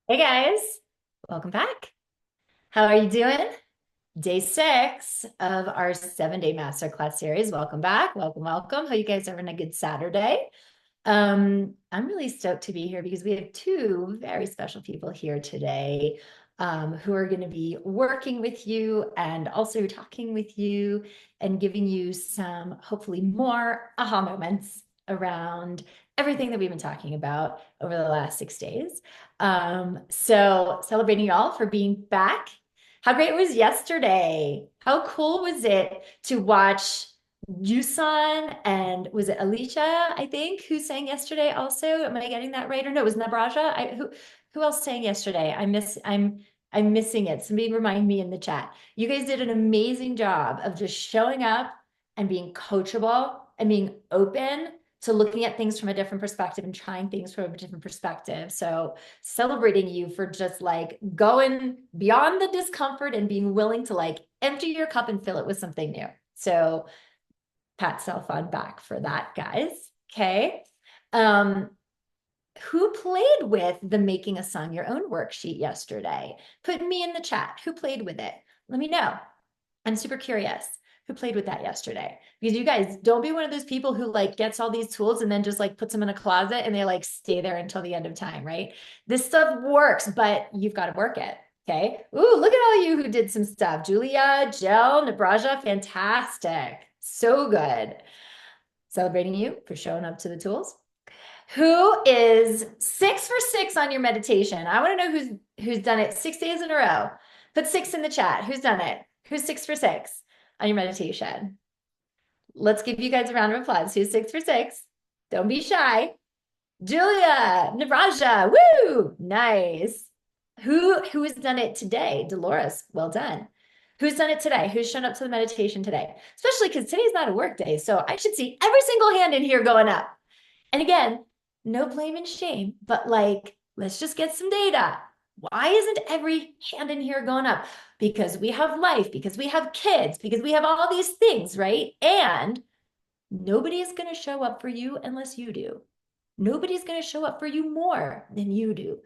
Hey guys, welcome back. How are you doing? Day 6 of our 7-day masterclass series. Welcome back. Welcome, welcome. Hope you guys are having a good Saturday. I'm really stoked to be here because we have two very special people here today who are going to be working with you and also talking with you and giving you some hopefully more aha moments around everything that we've been talking about over the last 6 days. So celebrating y'all for being back. How great was yesterday? How cool was it to watch Yusan and was it Alicia, I think, who sang yesterday also? Am I getting that right? Or no, it was Nabraja? Who else sang yesterday? I'm missing it. Somebody remind me in the chat. You guys did an amazing job of just showing up and being coachable and being open to looking at things from a different perspective and trying things from a different perspective. So celebrating you for just like going beyond the discomfort and being willing to like empty your cup and fill it with something new. So pat self on back for that, guys. Okay. Um, who played with the Making a Song Your Own worksheet yesterday? Put me in the chat. Who played with it? Let me know. I'm super curious who played with that yesterday. Because you guys don't be one of those people who like gets all these tools and then just like puts them in a closet and they like stay there until the end of time, right? This stuff works, but you've got to work it. Okay. Ooh, look at all you who did some stuff. Julia, Jill, Nabraja, fantastic. So good. Celebrating you for showing up to the tools. Who is 6 for 6 on your meditation? I want to know who's done it 6 days in a row. Put 6 in the chat. Who's done it? Who's 6 for 6 on your meditation? Let's give you guys a round of applause. Who's 6 for 6? Don't be shy. Julia, Navraja, woo! Nice. Who has done it today? Dolores, well done. Who's done it today? Who's shown up to the meditation today? Especially because today's not a work day, so I should see every single hand in here going up. And again, no blame and shame, but like, let's just get some data. Why isn't every hand in here going up? Because we have life, because we have kids, because we have all these things, right? And nobody is going to show up for you unless you do. Nobody's going to show up for you more than you do.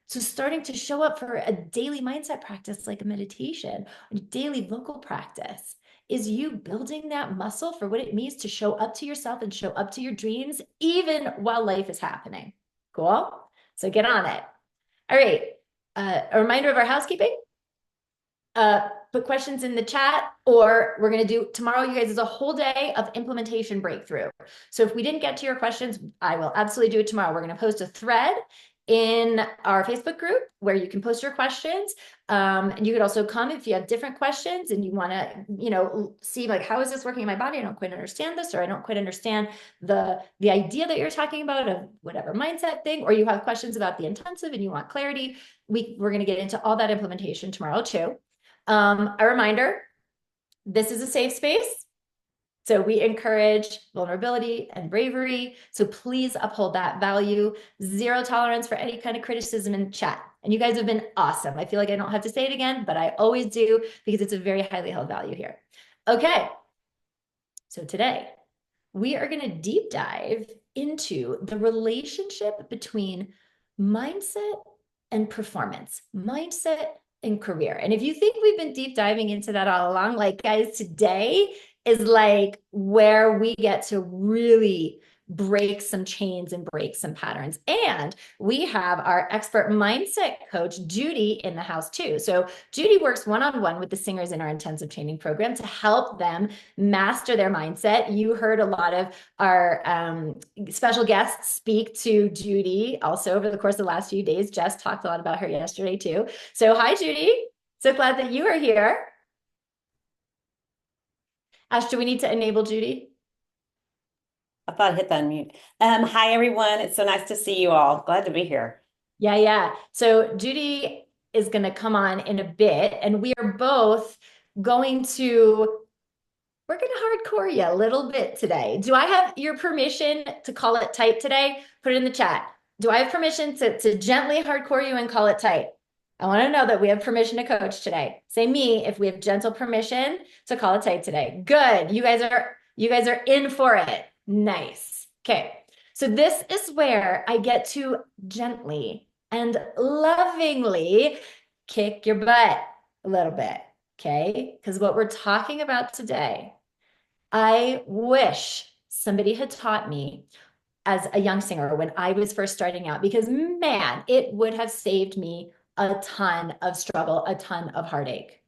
So starting to show up for a daily mindset practice like a meditation, a daily vocal practice, is you building that muscle for what it means to show up to yourself and show up to your dreams, even while life is happening. Cool? So get on it. All right. A reminder of our housekeeping. Put questions in the chat, or we're going to do tomorrow, you guys, is a whole day of implementation breakthrough. So if we didn't get to your questions, I will absolutely do it tomorrow. We're going to post a thread in our Facebook group where you can post your questions. And you could also come if you have different questions and you want to, see like, how is this working in my body? I don't quite understand this, or I don't quite understand the idea that you're talking about of whatever mindset thing, or you have questions about the intensive and you want clarity. We're going to get into all that implementation tomorrow too. A reminder, this is a safe space. So we encourage vulnerability and bravery. So please uphold that value. Zero tolerance for any kind of criticism in chat. And you guys have been awesome. I feel like I don't have to say it again, but I always do because it's a very highly held value here. Okay. So today we are going to deep dive into the relationship between mindset and performance, mindset and career. And if you think we've been deep diving into that all along, like guys, today is like where we get to really break some chains and break some patterns. And we have our expert mindset coach, Judy, in the house too. So Judy works one-on-one with the singers in our intensive training program to help them master their mindset. You heard a lot of our special guests speak to Judy also over the course of the last few days. Jess talked a lot about her yesterday too. So hi, Judy. So glad that you are here. Ash, do we need to enable Judy? I thought I hit the unmute. Hi everyone. It's so nice to see you all. Glad to be here. Yeah, yeah. So Judy is going to come on in a bit, and we are both going to, we're going to hardcore you a little bit today. Do I have your permission to call it tight today? Put it in the chat. Do I have permission to gently hardcore you and call it tight? I want to know that we have permission to coach today. Say me if we have gentle permission to call it tight today. Good. You guys are in for it. Nice. Okay. So this is where I get to gently and lovingly kick your butt a little bit, okay? Because what we're talking about today, I wish somebody had taught me as a young singer when I was first starting out, because man, it would have saved me a ton of struggle, a ton of heartache.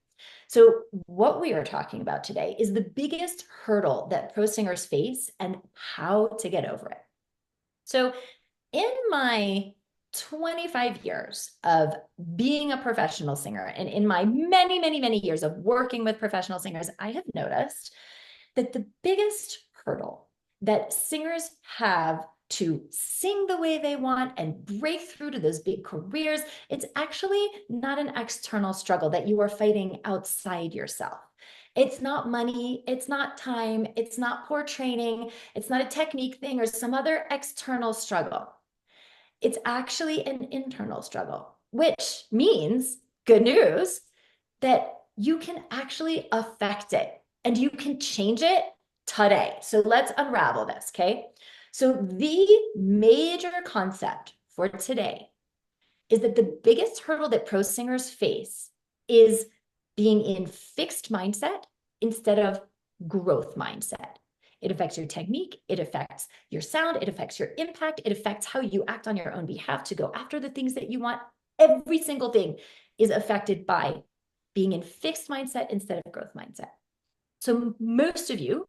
So, what we are talking about today is the biggest hurdle that pro singers face and how to get over it. So, in my 25 years of being a professional singer and in my many, many, many years of working with professional singers, I have noticed that the biggest hurdle that singers have to sing the way they want and break through to those big careers, it's actually not an external struggle that you are fighting outside yourself. It's not money, it's not time, it's not poor training, it's not a technique thing or some other external struggle. It's actually an internal struggle, which means, good news, that you can actually affect it and you can change it today. So let's unravel this, okay? So the major concept for today is that the biggest hurdle that pro singers face is being in fixed mindset instead of growth mindset. It affects your technique, it affects your sound, it affects your impact, it affects how you act on your own behalf to go after the things that you want. Every single thing is affected by being in fixed mindset instead of growth mindset. So most of you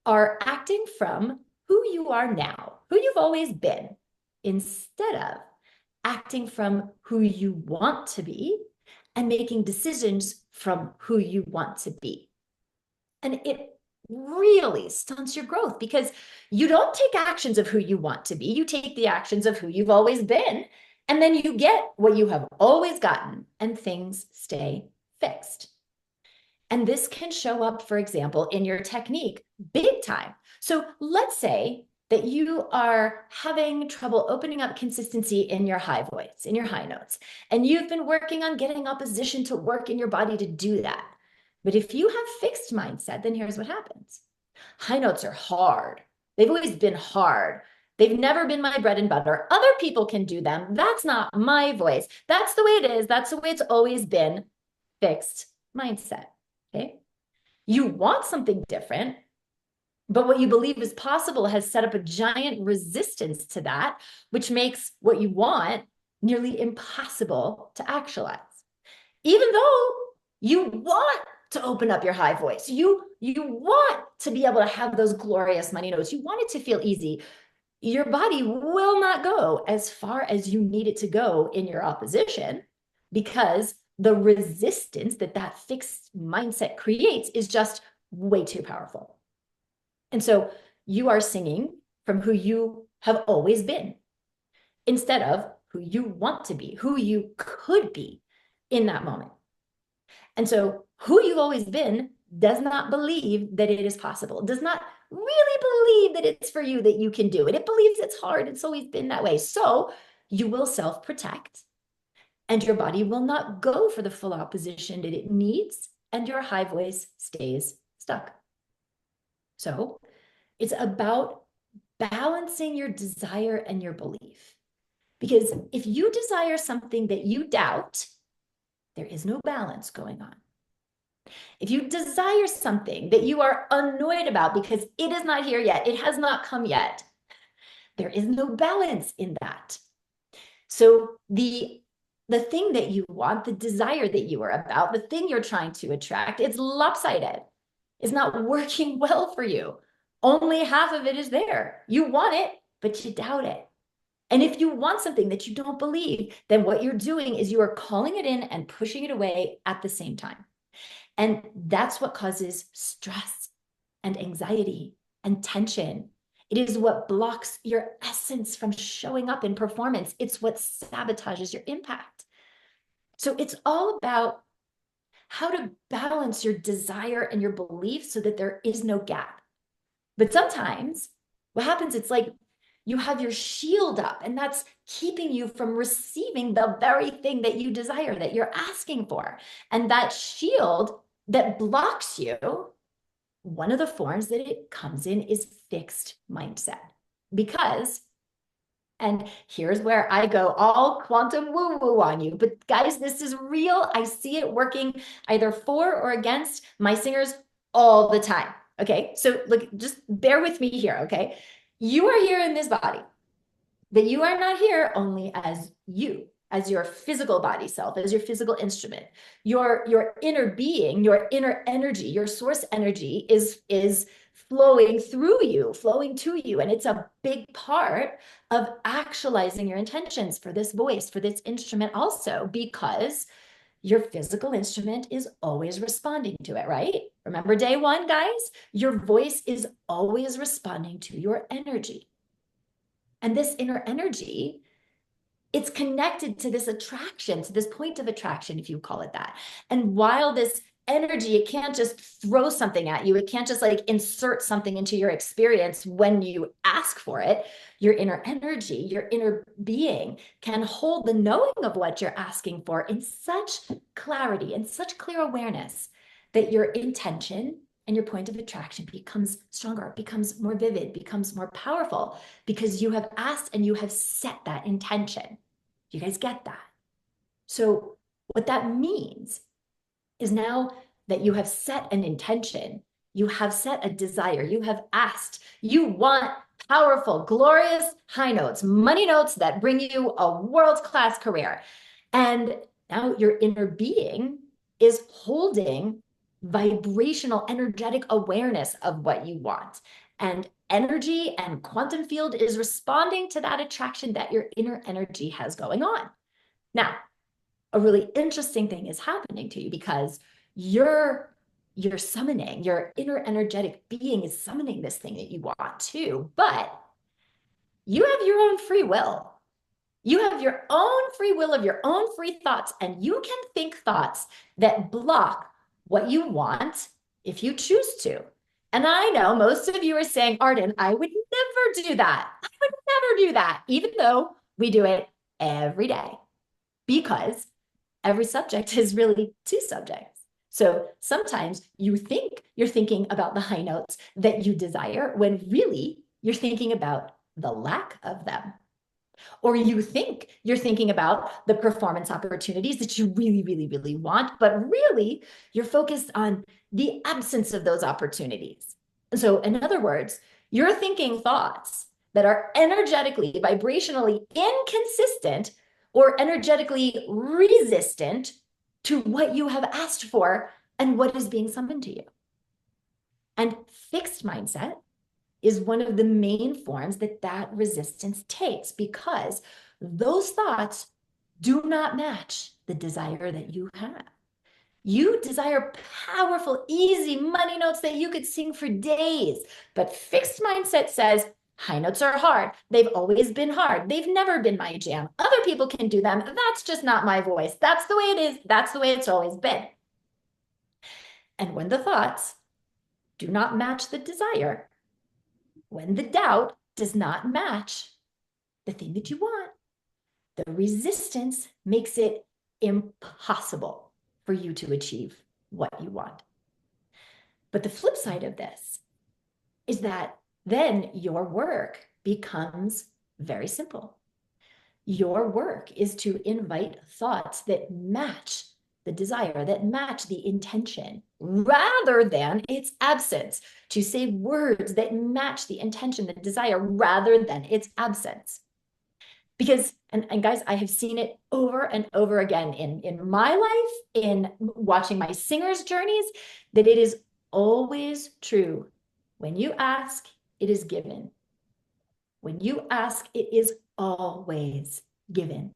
are acting from who you are now, who you've always been, instead of acting from who you want to be and making decisions from who you want to be. And it really stunts your growth because you don't take actions of who you want to be. You take the actions of who you've always been. And then you get what you have always gotten, and things stay fixed. And this can show up, for example, in your technique big time. So let's say that you are having trouble opening up consistency in your high voice, in your high notes, and you've been working on getting opposition to work in your body to do that. But if you have fixed mindset, then here's what happens. High notes are hard. They've always been hard. They've never been my bread and butter. Other people can do them. That's not my voice. That's the way it is. That's the way it's always been. Fixed mindset. Okay. You want something different, but what you believe is possible has set up a giant resistance to that, which makes what you want nearly impossible to actualize. Even though you want to open up your high voice, you want to be able to have those glorious money notes, you want it to feel easy, your body will not go as far as you need it to go in your opposition because the resistance that that fixed mindset creates is just way too powerful. And so you are singing from who you have always been instead of who you want to be, who you could be in that moment. And so who you've always been does not believe that it is possible, does not really believe that it's for you, that you can do it. It believes it's hard. It's always been that way. So you will self-protect and your body will not go for the full opposition that it needs, and your high voice stays stuck. So it's about balancing your desire and your belief. Because if you desire something that you doubt, there is no balance going on. If you desire something that you are annoyed about because it is not here yet, it has not come yet, there is no balance in that. So the thing that you want, the desire that you are about, the thing you're trying to attract, it's lopsided. It's not working well for you. Only half of it is there. You want it, but you doubt it. And if you want something that you don't believe, then what you're doing is you are calling it in and pushing it away at the same time. And that's what causes stress and anxiety and tension. It is what blocks your essence from showing up in performance. It's what sabotages your impact. So it's all about how to balance your desire and your belief so that there is no gap. But sometimes what happens, it's like you have your shield up, and that's keeping you from receiving the very thing that you desire, that you're asking for. And that shield that blocks you, one of the forms that it comes in is fixed mindset. Because And here's where I go all quantum woo-woo on you. But guys, this is real. I see it working either for or against my singers all the time. Okay. So look, just bear with me here. Okay. You are here in this body, but you are not here only as you, as your physical body self, as your physical instrument. Your inner being, your inner energy, your source energy is flowing through you, flowing to you. And it's a big part of actualizing your intentions for this voice, for this instrument also, because your physical instrument is always responding to it, right? Remember day one, guys? Your voice is always responding to your energy. And this inner energy, it's connected to this attraction, to this point of attraction, if you call it that. And while this energy, it can't just throw something at you, it can't just like insert something into your experience when you ask for it. Your inner energy, your inner being can hold the knowing of what you're asking for in such clarity and such clear awareness that your intention and your point of attraction becomes stronger, becomes more vivid, becomes more powerful because you have asked and you have set that intention. You guys get that? So what that means is now that you have set an intention, you have set a desire, you have asked, you want powerful, glorious high notes, money notes that bring you a world-class career. And now your inner being is holding vibrational, energetic awareness of what you want. And energy and quantum field is responding to that attraction that your inner energy has going on. Now, a really interesting thing is happening to you because you're summoning, your inner energetic being is summoning this thing that you want too, but you have your own free will. You have your own free will of your own free thoughts, and you can think thoughts that block what you want if you choose to. And I know most of you are saying, Arden, I would never do that. I would never do that, even though we do it every day, because every subject is really two subjects. So sometimes you think you're thinking about the high notes that you desire when really you're thinking about the lack of them. Or you think you're thinking about the performance opportunities that you really, really, really want, but really you're focused on the absence of those opportunities. So in other words, you're thinking thoughts that are energetically, vibrationally inconsistent or energetically resistant to what you have asked for and what is being summoned to you. And fixed mindset is one of the main forms that that resistance takes, because those thoughts do not match the desire that you have. You desire powerful, easy money notes that you could sing for days, but fixed mindset says high notes are hard. They've always been hard. They've never been my jam. Other people can do them. That's just not my voice. That's the way it is. That's the way it's always been. And when the thoughts do not match the desire, when the doubt does not match the thing that you want, the resistance makes it impossible for you to achieve what you want. But the flip side of this is that then your work becomes very simple. Your work is to invite thoughts that match the desire, that match the intention, rather than its absence, to say words that match the intention, the desire, rather than its absence. Because, and guys, I have seen it over and over again in my life, in watching my singers' journeys, that it is always true. When you ask, it is given. When you ask, it is always given.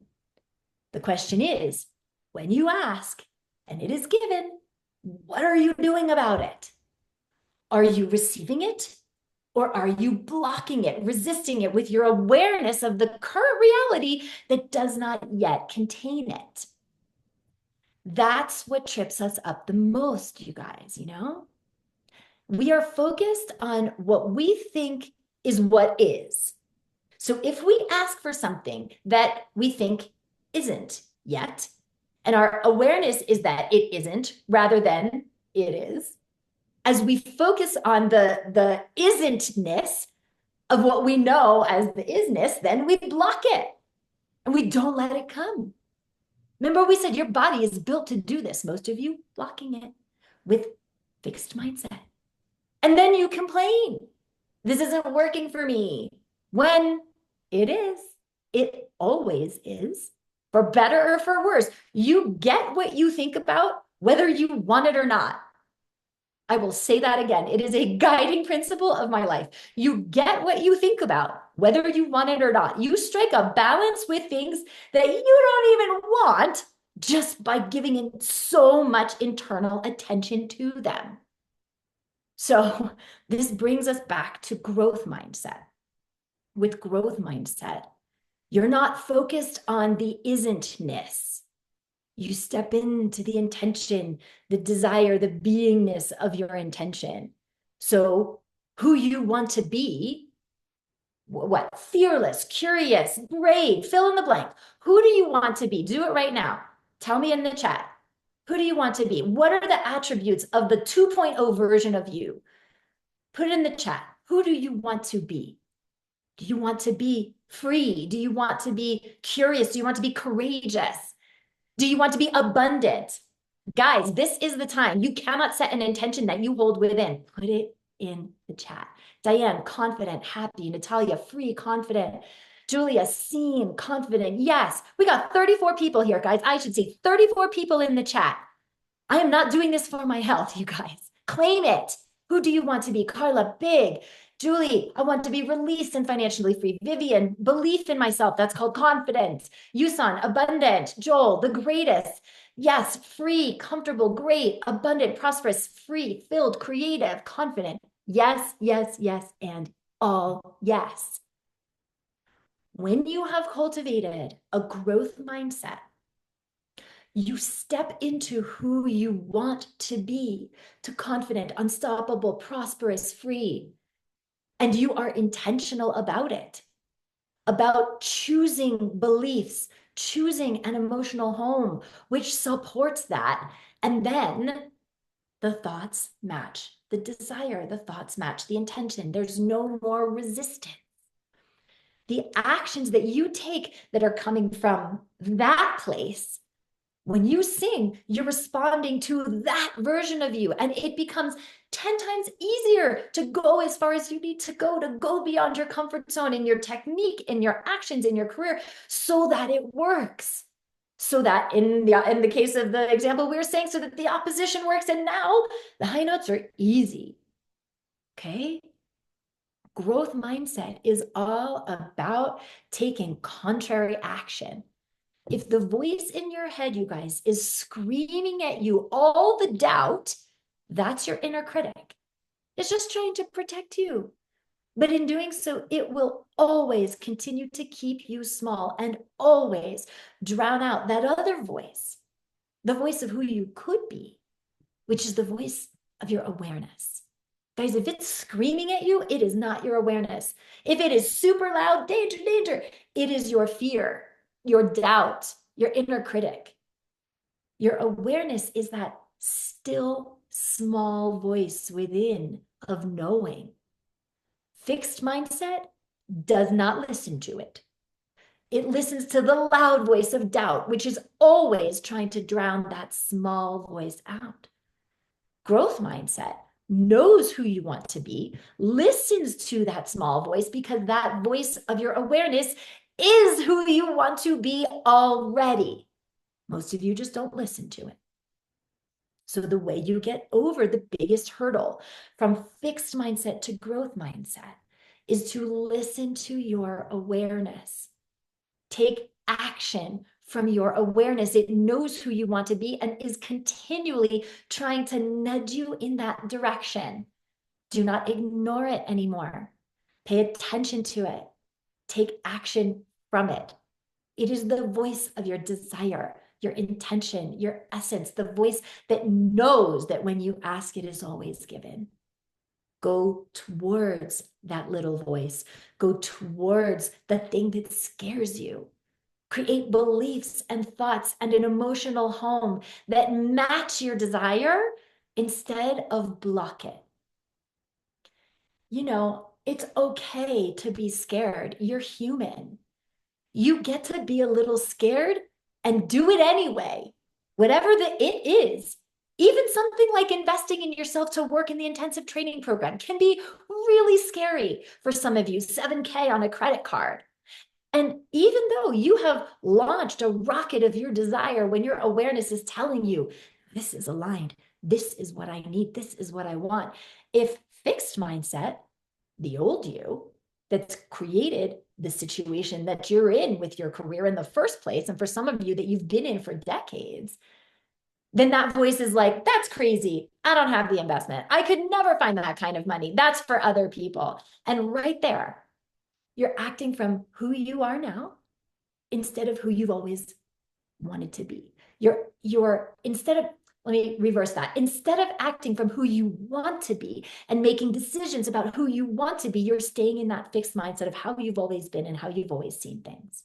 The question is, when you ask and it is given, what are you doing about it? Are you receiving it? Or are you blocking it, resisting it with your awareness of the current reality that does not yet contain it? That's what trips us up the most, you guys, you know? We are focused on what we think is what is. So if we ask for something that we think isn't yet, and our awareness is that it isn't rather than it is, as we focus on the isn't-ness of what we know as the isness, then we block it and we don't let it come. Remember, we said your body is built to do this. Most of you blocking it with fixed mindset. And then you complain. This isn't working for me. When it is, it always is, for better or for worse. You get what you think about, whether you want it or not. I will say that again. It is a guiding principle of my life. You get what you think about, whether you want it or not. You strike a balance with things that you don't even want just by giving in so much internal attention to them. So this brings us back to growth mindset. With growth mindset, you're not focused on the isn't-ness. You step into the intention, the desire, the beingness of your intention. So who you want to be, what? Fearless, curious, brave, fill in the blank. Who do you want to be? Do it right now. Tell me in the chat. Who do you want to be? What are the attributes of the 2.0 version of you? Put it in the chat. Who do you want to be? Do you want to be free? Do you want to be curious? Do you want to be courageous? Do you want to be abundant? Guys, this is the time. You cannot set an intention that you hold within. Put it in the chat. Diane, confident, happy. Natalia, free, confident. Julia, seen, confident. Yes, we got 34 people here, guys. I should say 34 people in the chat. I am not doing this for my health, you guys. Claim it. Who do you want to be? Carla, big. Julie, I want to be released and financially free. Vivian, belief in myself. That's called confidence. Yusan, abundant. Joel, the greatest. Yes, free, comfortable, great, abundant, prosperous, free, filled, creative, confident. Yes, yes, yes, and all yes. When you have cultivated a growth mindset, you step into who you want to be, to confident, unstoppable, prosperous, free. And you are intentional about it, about choosing beliefs, choosing an emotional home, which supports that. And then the thoughts match the desire, the thoughts match the intention. There's no more resistance. The actions that you take that are coming from that place, when you sing, you're responding to that version of you, and it becomes 10 times easier to go as far as you need to go beyond your comfort zone in your technique, in your actions, in your career, so that it works. So that in the case of the example we were saying, so that the opposition works, and now the high notes are easy. Okay? Growth mindset is all about taking contrary action. If the voice in your head, you guys, is screaming at you all the doubt, that's your inner critic. It's just trying to protect you. But in doing so, it will always continue to keep you small and always drown out that other voice, the voice of who you could be, which is the voice of your awareness. Guys, if it's screaming at you, it is not your awareness. If it is super loud, danger, danger, it is your fear, your doubt, your inner critic. Your awareness is that still small voice within of knowing. Fixed mindset does not listen to it. It listens to the loud voice of doubt, which is always trying to drown that small voice out. Growth mindset knows who you want to be, listens to that small voice, because that voice of your awareness is who you want to be already. Most of you just don't listen to it. So the way you get over the biggest hurdle from fixed mindset to growth mindset is to listen to your awareness. Take action from your awareness. It knows who you want to be and is continually trying to nudge you in that direction. Do not ignore it anymore. Pay attention to it. Take action from it. It is the voice of your desire, your intention, your essence, the voice that knows that when you ask, it is always given. Go towards that little voice. Go towards the thing that scares you. Create beliefs and thoughts and an emotional home that match your desire instead of block it. You know, It's okay to be scared. You're human. You get to be a little scared and do it anyway, whatever it is. Even something like investing in yourself to work in the intensive training program can be really scary for some of you, 7K on a credit card. And even though you have launched a rocket of your desire, when your awareness is telling you, this is aligned, this is what I need, this is what I want. If fixed mindset, the old you, that's created the situation that you're in with your career in the first place, and for some of you that you've been in for decades, then that voice is like, that's crazy. I don't have the investment. I could never find that kind of money. That's for other people. And right there, you're acting from who you are now instead of who you've always wanted to be. You're instead of, let me reverse that. Instead of acting from who you want to be and making decisions about who you want to be, you're staying in that fixed mindset of how you've always been and how you've always seen things.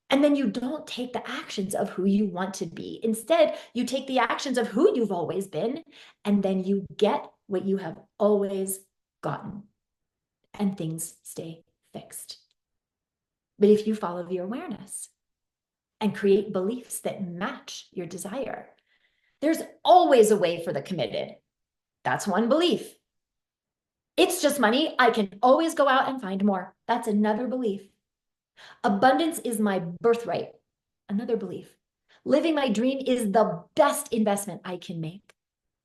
And then you don't take the actions of who you want to be. Instead, you take the actions of who you've always been, and then you get what you have always gotten, and things stay fixed. But if you follow your awareness and create beliefs that match your desire, there's always a way for the committed. That's one belief. It's just money. I can always go out and find more. That's another belief. Abundance is my birthright. Another belief. Living my dream is the best investment I can make.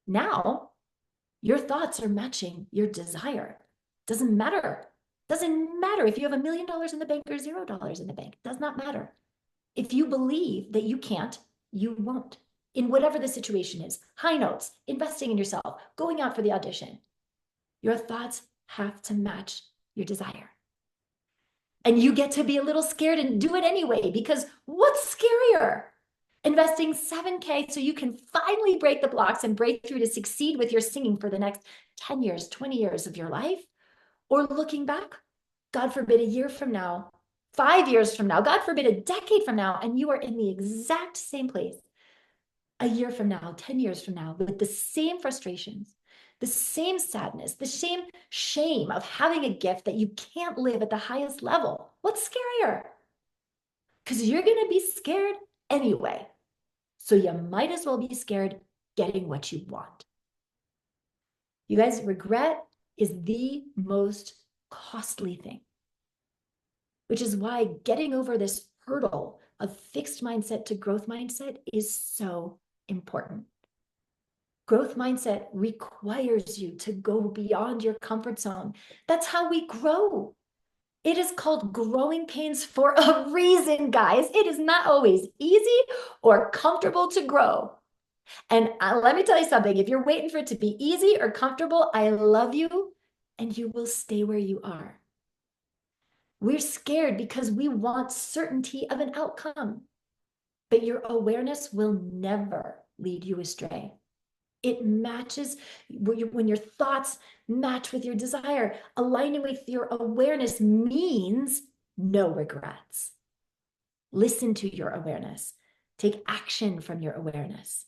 Now, your thoughts are matching your desire. Doesn't matter. Doesn't matter if you have $1 million in the bank or $0 in the bank. Does not matter. If you believe that you can't, you won't. In whatever the situation is, high notes, investing in yourself, going out for the audition, your thoughts have to match your desire. And you get to be a little scared and do it anyway, because what's scarier? Investing 7K so you can finally break the blocks and break through to succeed with your singing for the next 10 years, 20 years of your life, or looking back, God forbid, a year from now, 5 years from now, God forbid, a decade from now, and you are in the exact same place a year from now, 10 years from now, with the same frustrations, the same sadness, the same shame of having a gift that you can't live at the highest level. What's scarier? Because you're going to be scared anyway. So you might as well be scared getting what you want. You guys, regret is the most costly thing, which is why getting over this hurdle of fixed mindset to growth mindset is so important. Growth mindset requires you to go beyond your comfort zone. That's how we grow. It is called growing pains for a reason, guys. It is not always easy or comfortable to grow. And let me tell you something, if you're waiting for it to be easy or comfortable, I love you, and you will stay where you are. We're scared because we want certainty of an outcome, but your awareness will never lead you astray. It matches when your thoughts match with your desire. Aligning with your awareness means no regrets. Listen to your awareness. Take action from your awareness.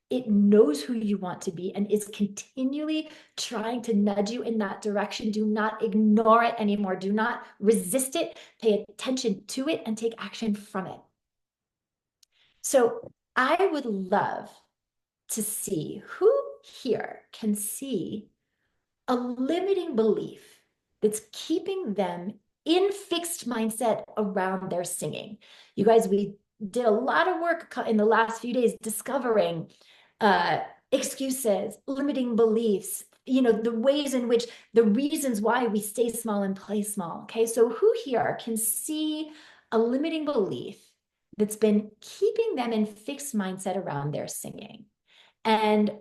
It knows who you want to be and is continually trying to nudge you in that direction. Do not ignore it anymore. Do not resist it. Pay attention to it and take action from it. So I would love to see who here can see a limiting belief that's keeping them in fixed mindset around their singing. You guys, we did a lot of work in the last few days discovering excuses, limiting beliefs, the ways in which the reasons why we stay small and play small. Okay, so who here can see a limiting belief that's been keeping them in fixed mindset around their singing? And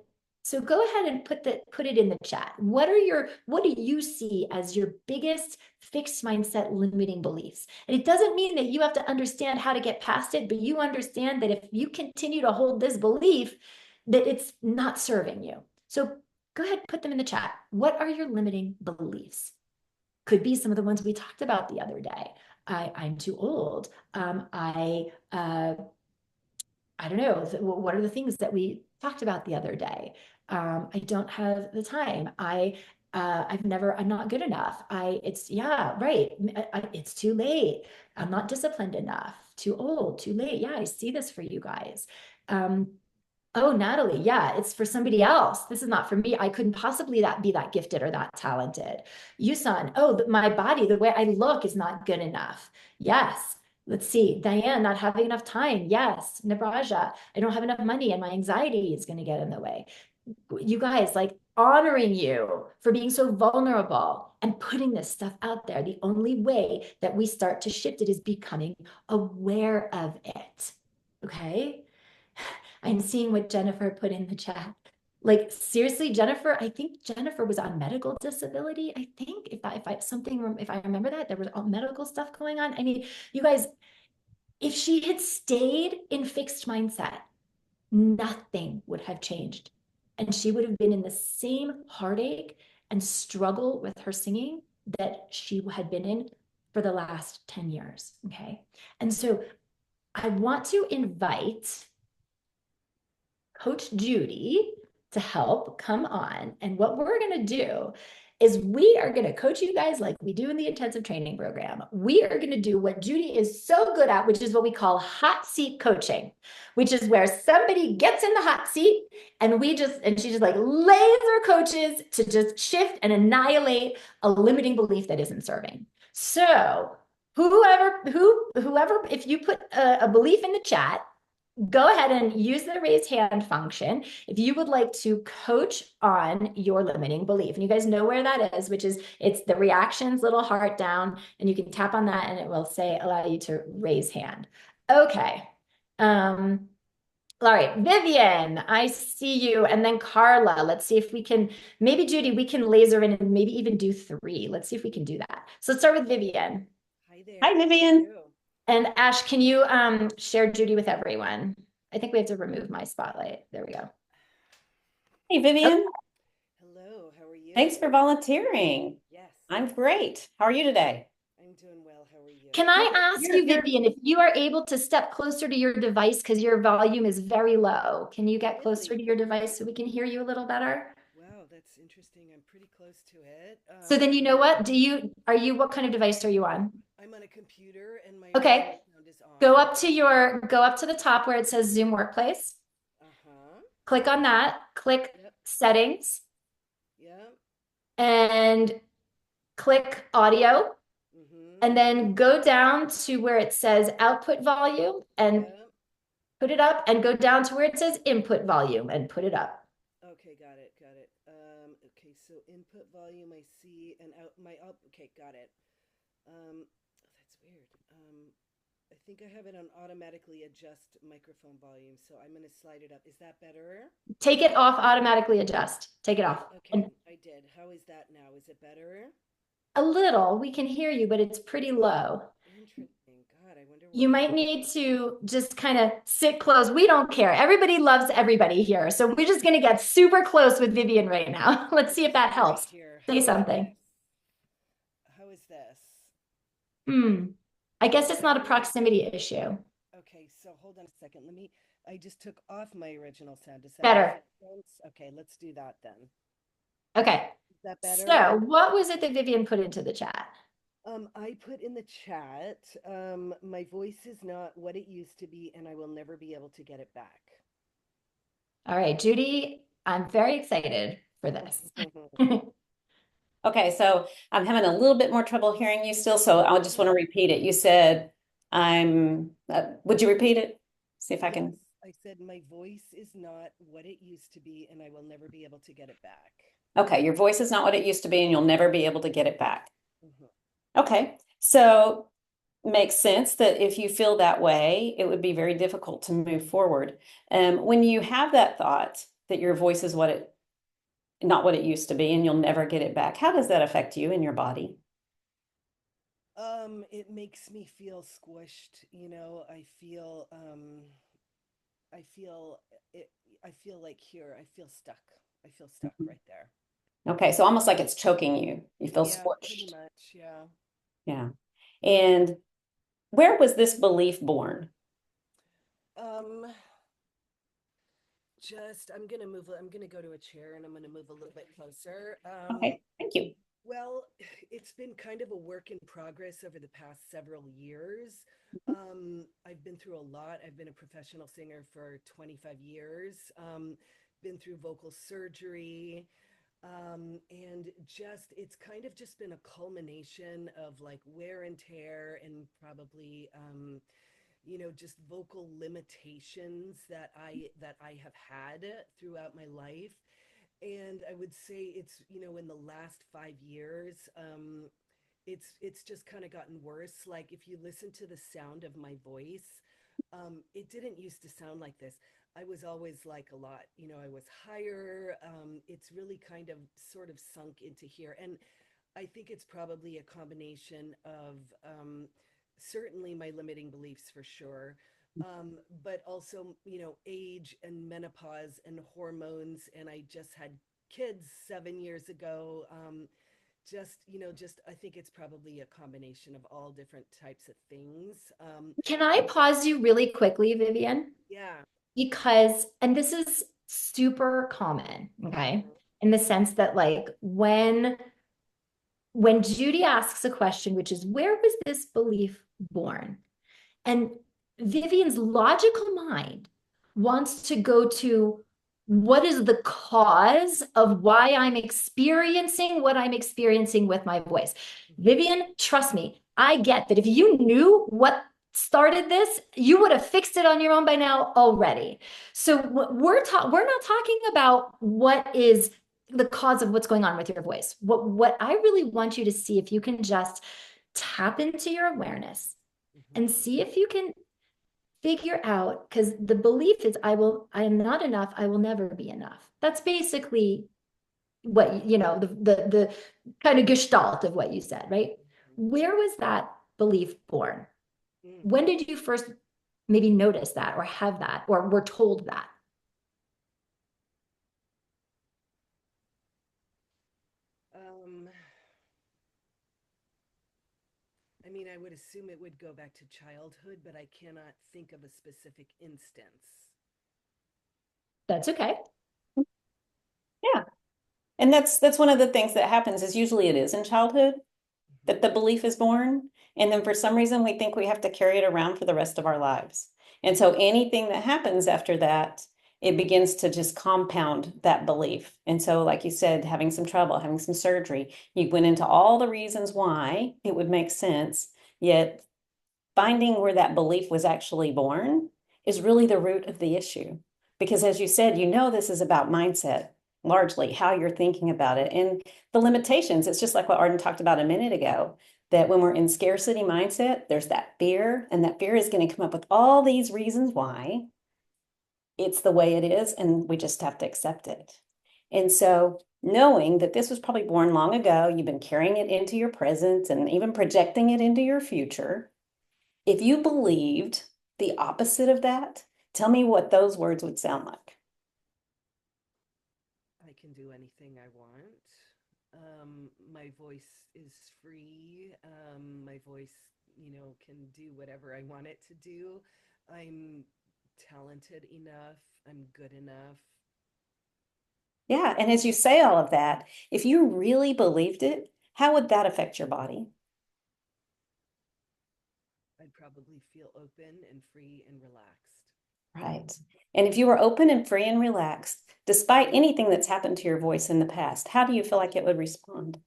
so go ahead and put it in the chat. What do you see as your biggest fixed mindset limiting beliefs? And it doesn't mean that you have to understand how to get past it, but you understand that if you continue to hold this belief, that it's not serving you. So go ahead, put them in the chat. What are your limiting beliefs? Could be some of the ones we talked about the other day. I'm too old. I don't know, what are the things that we talked about the other day? I don't have the time. I'm not good enough. Yeah, right. It's too late. I'm not disciplined enough. Too old, too late. Yeah, I see this for you guys. Um, Oh, Natalie, yeah, it's for somebody else. This is not for me. I couldn't possibly be that gifted or that talented. Yusan, oh, my body, the way I look is not good enough. Yes. Let's see. Diane, not having enough time. Yes. Nabraja, I don't have enough money and my anxiety is going to get in the way. You guys, like honoring you for being so vulnerable and putting this stuff out there. The only way that we start to shift it is becoming aware of it. Okay. I'm seeing what Jennifer put in the chat. Like seriously, Jennifer, I think Jennifer was on medical disability. I think if I remember that, there was all medical stuff going on. I mean, you guys, if she had stayed in fixed mindset, nothing would have changed. And she would have been in the same heartache and struggle with her singing that she had been in for the last 10 years. Okay. And so I want to invite Coach Judy to help come on. And what we're going to do is we are going to coach you guys like we do in the intensive training program. We are going to do what Judy is so good at, which is what we call hot seat coaching, which is where somebody gets in the hot seat and she just like laser coaches to just shift and annihilate a limiting belief that isn't serving. So whoever, if you put a belief in the chat, go ahead and use the raise hand function if you would like to coach on your limiting belief. And you guys know where that is, which is it's the reactions little heart down, and you can tap on that and it will say allow you to raise hand. Okay. All right, Vivian, I see you. And then Carla, let's see if we can, maybe Judy, we can laser in and maybe even do 3. Let's see if we can do that. So let's start with Vivian. Hi there. Hi, Vivian. And Ash, can you share Judy with everyone? I think we have to remove my spotlight. There we go. Hey, Vivian. Hello, how are you? Thanks for volunteering. Yes, I'm great. How are you today? I'm doing well. How are you? Can I ask you, You're Vivian, if you are able to step closer to your device because your volume is very low? Can you get closer to your device so we can hear you a little better? Wow, that's interesting. I'm pretty close to it. So then you know what? What kind of device are you on? I'm on a computer and my original Okay, sound is on. go up to the top where it says Zoom Workplace. Uh-huh. Click on that, click Yep. Settings, Yep. and click Audio. Mm-hmm. And then go down to where it says output volume and Yep. put it up, and go down to where it says input volume and put it up. Okay, got it, got it. Okay, so input volume I see and okay, got it. That's weird. I think I have it on automatically adjust microphone volume, so I'm gonna slide it up. Is that better? Take it off, automatically adjust. Take it off. Okay, And I did. How is that now? Is it better? a little, we can hear you, but it's pretty low. Interesting. God, I wonder You why. might need to just kind of sit close. We don't care. Everybody loves everybody here. So we're just going to get super close with Vivian right now. Let's see if that Right helps. here. Say something. How is this? Hmm. I guess it's not a Better? proximity issue. Okay, so hold on a second. I just took off my original sound. Does that Better. make sense? Okay, let's do that then. Okay. Is that better? So what was it that Vivian put into the chat? I put in the chat, my voice is not what it used to be, and I will never be able to get it back. All right, Judy, I'm very excited for this. Okay, so I'm having a little bit more trouble hearing you still, so I just want to repeat it. You said, would you repeat it? See if I can. Yes, I said my voice is not what it used to be, and I will never be able to get it back. Okay, your voice is not what it used to be, and you'll never be able to get it back. Mhm. Okay, so makes sense that if you feel that way, it would be very difficult to move forward. When you have that thought that your voice is not what it used to be, and you'll never get it back, how does that affect you and your body? It makes me feel squished, I feel like here, I feel stuck. I feel stuck right there. Okay, so almost like it's choking you. You feel Yeah, pretty squished. much, yeah. Yeah. And where was this belief born? Um, I'm gonna move. I'm gonna go to a chair and I'm gonna move a little bit closer. Okay, thank you. Well, it's been kind of a work in progress over the past several years. I've been through a lot. I've been a professional singer for 25 years, been through vocal surgery, and it's kind of just been a culmination of like wear and tear and probably, just vocal limitations that I have had throughout my life. And I would say it's, in the last 5 years, it's just kind of gotten worse. Like if you listen to the sound of my voice, it didn't used to sound like this. I was always like a lot, I was higher. It's really kind of sort of sunk into here. And I think it's probably a combination of, certainly my limiting beliefs for sure, but also, age and menopause and hormones. And I just had kids 7 years ago. Just I think it's probably a combination of all different types of things. Can I pause you really quickly, Vivian? Yeah. Because, and this is super common, okay, Mhm. in the sense that like when Judy asks a question, which is, where was this belief born? And Vivian's logical mind wants to go to, what is the cause of why I'm experiencing what I'm experiencing with my voice? Mhm. Vivian, trust me, I get that if you knew what started this, you would have fixed it on your own by now already. So we're not talking about what is the cause of what's going on with your voice. What I really want you to see, if you can just tap into your awareness and Mhm. see if you can figure out, because the belief is, I am not enough, I will never be enough. That's basically what, the kind of gestalt of what you said, right? Where was that belief born? Mhm. When did you first maybe notice that or have that or were told that? Um, I mean, I would assume it would go back to childhood, but I cannot think of a specific instance. That's okay. Yeah. And that's one of the things that happens is usually it is in childhood that Mhm. the belief is born. And then for some reason, we think we have to carry it around for the rest of our lives. And so anything that happens after that, it begins to just compound that belief. And so, like you said, having some trouble, having some surgery, you went into all the reasons why it would make sense. Yet finding where that belief was actually born is really the root of the issue. Because as you said, this is about mindset, largely how you're thinking about it and the limitations. It's just like what Arden talked about a minute ago, that when we're in scarcity mindset, there's that fear, and that fear is going to come up with all these reasons why it's the way it is, and we just have to accept it. And so knowing that this was probably born long ago, you've been carrying it into your present and even projecting it into your future. If you believed the opposite of that, tell me what those words would sound like. I can do anything I want. My voice is free. My voice, can do whatever I want it to do. I'm talented enough. I'm good enough. Yeah. And as you say all of that, if you really believed it, how would that affect your body? I'd probably feel open and free and relaxed. Right. And if you were open and free and relaxed, despite anything that's happened to your voice in the past, how do you feel like it would respond?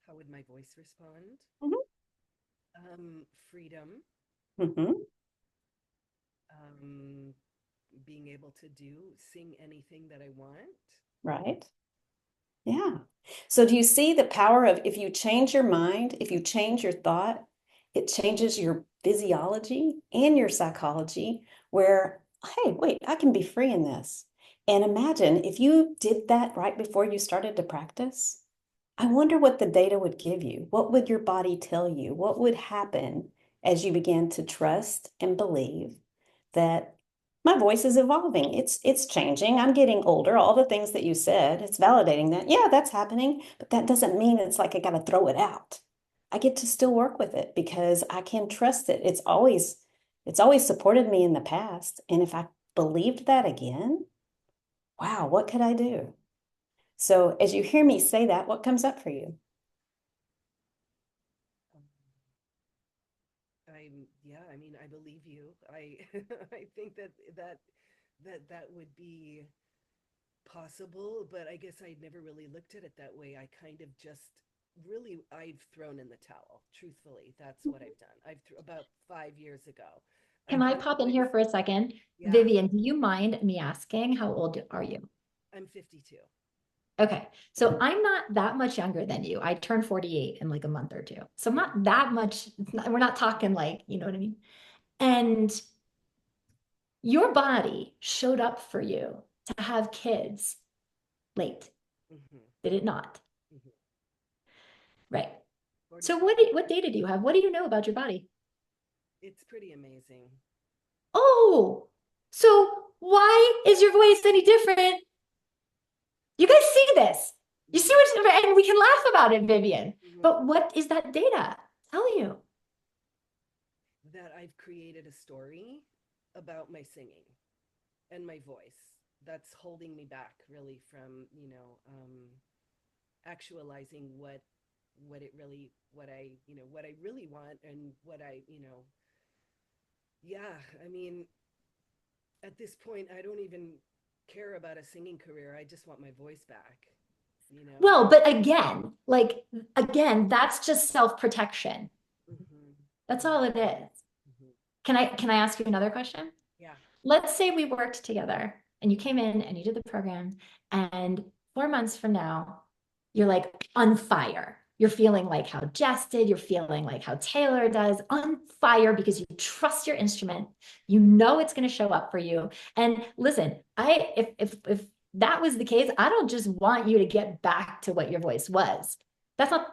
How would my voice respond? Mhm. Freedom. Mhm. Um, Being able to sing anything that I want. Right. Yeah. So do you see the power of if you change your mind, if you change your thought, it changes your physiology and your psychology where, hey, wait, I can be free in this. And imagine if you did that right before you started to practice. I wonder what the data would give you. What would your body tell you? What would happen as you began to trust and believe that my voice is evolving. It's changing. I'm getting older. All the things that you said, it's validating that. Yeah, that's happening, but that doesn't mean it's like I got to throw it out. I get to still work with it because I can trust it. It's always supported me in the past. And if I believed that again? Wow, what could I do? So as you hear me say that, what comes up for you? Yeah, I mean, I believe you. I I think that would be possible, but I guess I'd never really looked at it that way. I kind of just really I've thrown in the towel. Truthfully, that's what I've done. About 5 years ago, I Can I kind of pop in went. here for a second? Yeah, Vivian, do you mind me asking how old are you? I'm 52. Okay, so I'm not that much younger than you. I turned 48 in like a month or two. So I'm Yeah. not that much, we're not talking like, you know what I mean? And your body showed up for you to have kids late, Hmm. did it not? Hmm. Right. So 45. what data do you have? What do you know about your body? It's pretty amazing. Oh, so why is your voice any different? You guys see this. You see Hmm. what, and we can laugh about it, Vivian. Hmm. But what is that data tell you? That I've created a story about my singing and my voice that's holding me back really from, actualizing what it really what I, what I really want and what I, yeah, I mean, at this point I don't even care about a singing career. I just want my voice back, you know. Well, but again, that's just self-protection. Hmm. That's all it is. Hmm. Can I ask you another question? Yeah. Let's say we worked together and you came in and you did the program, and 4 months from now, you're like on fire. You're feeling like how Jess did, you're feeling like how Taylor does, on fire because you trust your instrument. You know it's going to show up for you. And listen, if that was the case, I don't just want you to get back to what your voice was. That's not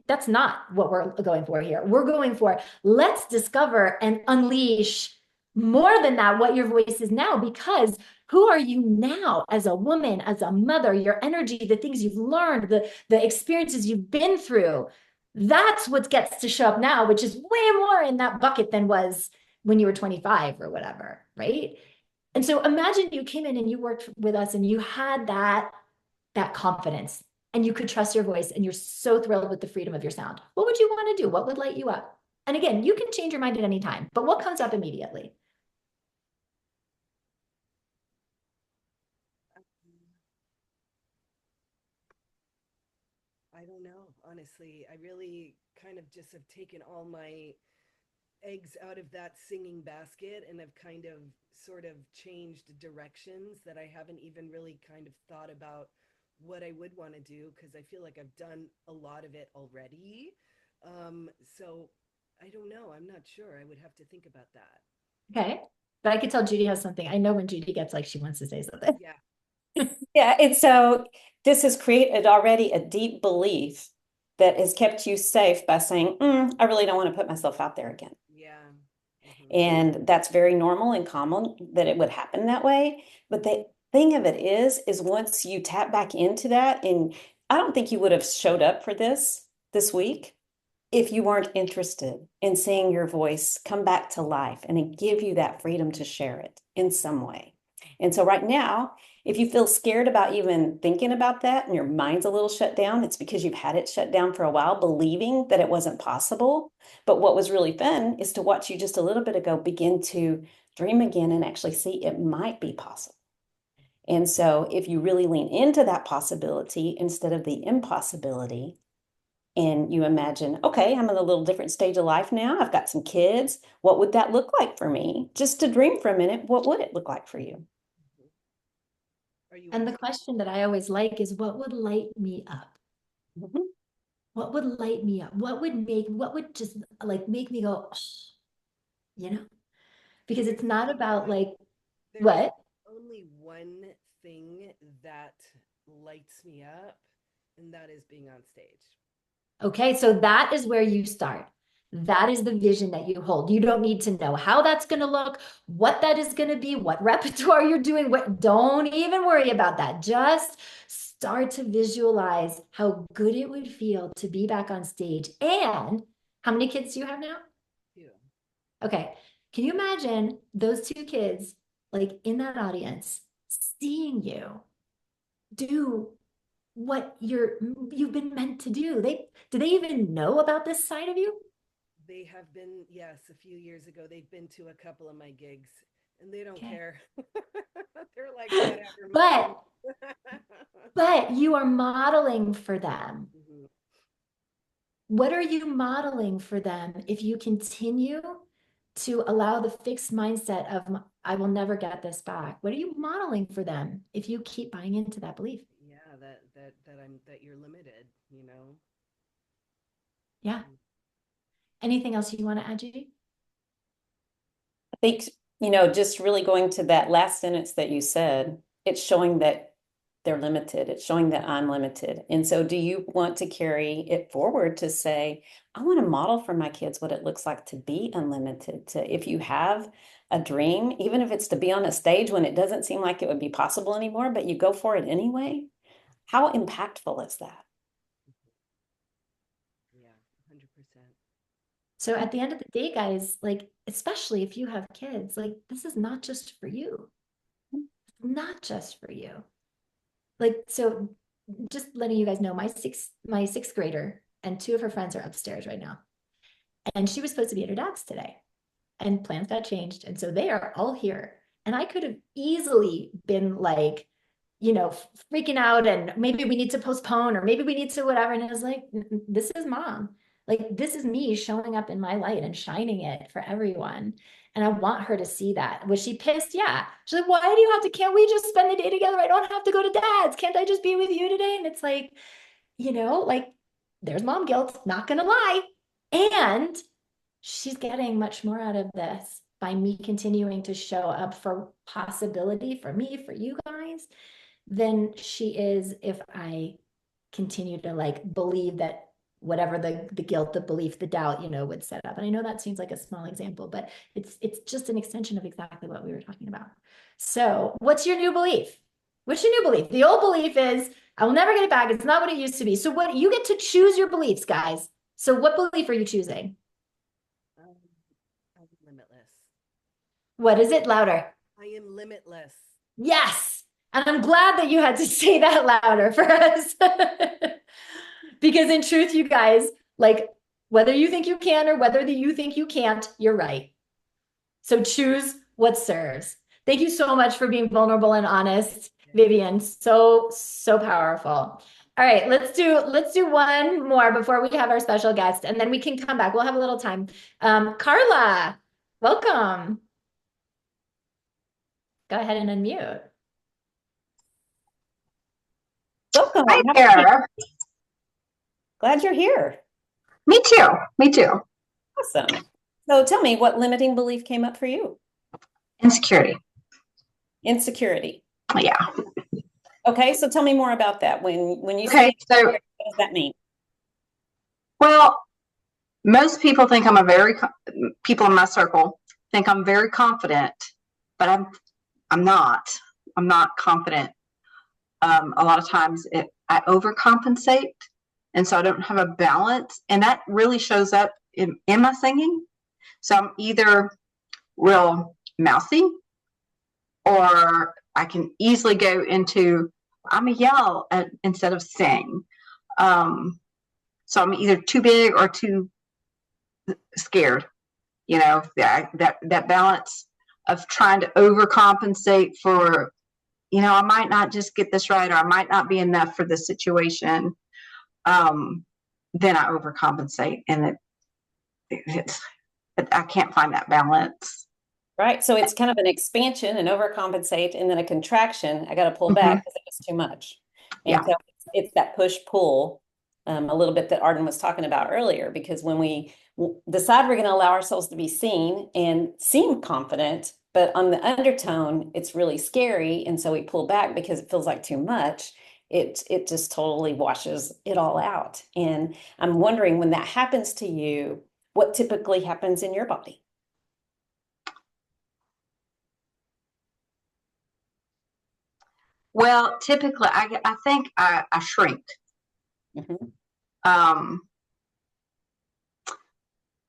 that's not what we're going for here. We're going for let's discover and unleash more than that what your voice is now, because who are you now as a woman, as a mother, your energy, the things you've learned, the experiences you've been through, that's what gets to show up now, which is way more in that bucket than was when you were 25 or whatever, right? And so imagine you came in and you worked with us and you had that confidence and you could trust your voice and you're so thrilled with the freedom of your sound. What would you want to do? What would light you up? And again, you can change your mind at any time, but what comes up immediately? I don't know, honestly. I really kind of just have taken all my eggs out of that singing basket and have kind of sort of changed directions that I haven't even really kind of thought about what I would want to do because I feel like I've done a lot of it already. So I don't know. I'm not sure. I would have to think about that. Okay. But I could tell Judy has something. I know when Judy gets like she wants to say something. Yeah. Yeah, and so this has created already a deep belief that has kept you safe by saying, I really don't want to put myself out there again. Yeah. Hmm. And that's very normal and common that it would happen that way. But the thing of it is once you tap back into that, and I don't think you would have showed up for this week if you weren't interested in seeing your voice come back to life and give you that freedom to share it in some way. And so right now, if you feel scared about even thinking about that and your mind's a little shut down, it's because you've had it shut down for a while, believing that it wasn't possible. But what was really fun is to watch you just a little bit ago begin to dream again and actually see it might be possible. And so if you really lean into that possibility instead of the impossibility, and you imagine, okay, I'm in a little different stage of life now. I've got some kids. What would that look like for me? Just to dream for a minute, what would it look like for you? Hmm. Are you And the asking? question that I always like is what would light me up? Mhm. What would light me up? What would just like make me go, oh, you know? Because There's it's not only about one. like, There's what? only one thing that lights me up, and that is being on stage. Okay, so that is where you start. That is the vision that you hold. You don't need to know how that's going to look, what that is going to be, what repertoire you're doing. Don't even worry about that. Just start to visualize how good it would feel to be back on stage. And how many kids do you have now? Too. Okay. Can you imagine those two kids like in that audience, seeing you do what you've been meant to do. Do they even know about this side of you? They have been, yes, a few years ago, they've been to a couple of my gigs and they don't Okay. care. They're like, whatever, mom. But but you are modeling for them. Mhm. What are you modeling for them if you continue to allow the fixed mindset of I will never get this back? What are you modeling for them if you keep buying into that belief? Yeah, that you're limited, you know. Yeah. Mm. Anything else you want to add, Judy? I think, just really going to that last sentence that you said, it's showing that they're limited. It's showing that I'm limited. And so do you want to carry it forward to say, I want to model for my kids what it looks like to be unlimited, to if you have a dream, even if it's to be on a stage when it doesn't seem like it would be possible anymore, but you go for it anyway. How impactful is that? Yeah, 100%. So at the end of the day, guys, like, especially if you have kids, like, this is not just for you. It's not just for you. Like, so just letting you guys know, my sixth grader and two of her friends are upstairs right now. And she was supposed to be at her dad's today. And plans got changed. And so they are all here. And I could have easily been like, freaking out and maybe we need to postpone or maybe we need to whatever. And it was like, this is mom. Like, this is me showing up in my light and shining it for everyone. And I want her to see that. Was she pissed? Yeah. She's like, why do you have to? Can't we just spend the day together? I don't have to go to dad's. Can't I just be with you today? And it's like, like there's mom guilt, not gonna lie. And she's getting much more out of this by me continuing to show up for possibility for me, for you guys, than she is if I continue to like believe that whatever the guilt, the belief, the doubt, would set up. And I know that seems like a small example, but it's just an extension of exactly what we were talking about. So what's your new belief? What's your new belief? The old belief is I will never get it back. It's not what it used to be. So what you get to choose your beliefs, guys. So what belief are you choosing? Um, I'm limitless. What is it? Louder. I am limitless. Yes. And I'm glad that you had to say that louder for us. Because in truth, you guys, like whether you think you can or whether you think you can't, you're right. So choose what serves. Thank you so much for being vulnerable and honest, Yeah. Vivian. So, so powerful. All right, let's do one more before we have our special guest, and then we can come back. We'll have a little time. Carla, welcome. Go ahead and unmute. Welcome. Hi there. Glad you're here. Me too. Me too. Awesome. So tell me, what limiting belief came up for you? Insecurity. Insecurity. Yeah. Okay, so tell me more about that. When you Okay. say So, what does that mean? well, most people think people in my circle think I'm very confident, but I'm not. I'm not confident. A lot of times I overcompensate, and so I don't have a balance, and that really shows up in my singing. So I'm either real mouthy, or I can easily go into I'm a yell instead of sing. So I'm either too big or too scared. That balance of trying to overcompensate for, I might not just get this right, or I might not be enough for this situation. Then I overcompensate, and I can't find that balance. Right. So it's kind of an expansion and overcompensate, and then a contraction. I got to pull Mm-hmm. back because it was too much. And Yeah. so it's that push pull, a little bit that Arden was talking about earlier, because when we decide we're going to allow ourselves to be seen and seem confident, but on the undertone, it's really scary. And so we pull back because it feels like too much. It just totally washes it all out. And I'm wondering, when that happens to you, what typically happens in your body? Well, typically, I think I shrink. Mm-hmm.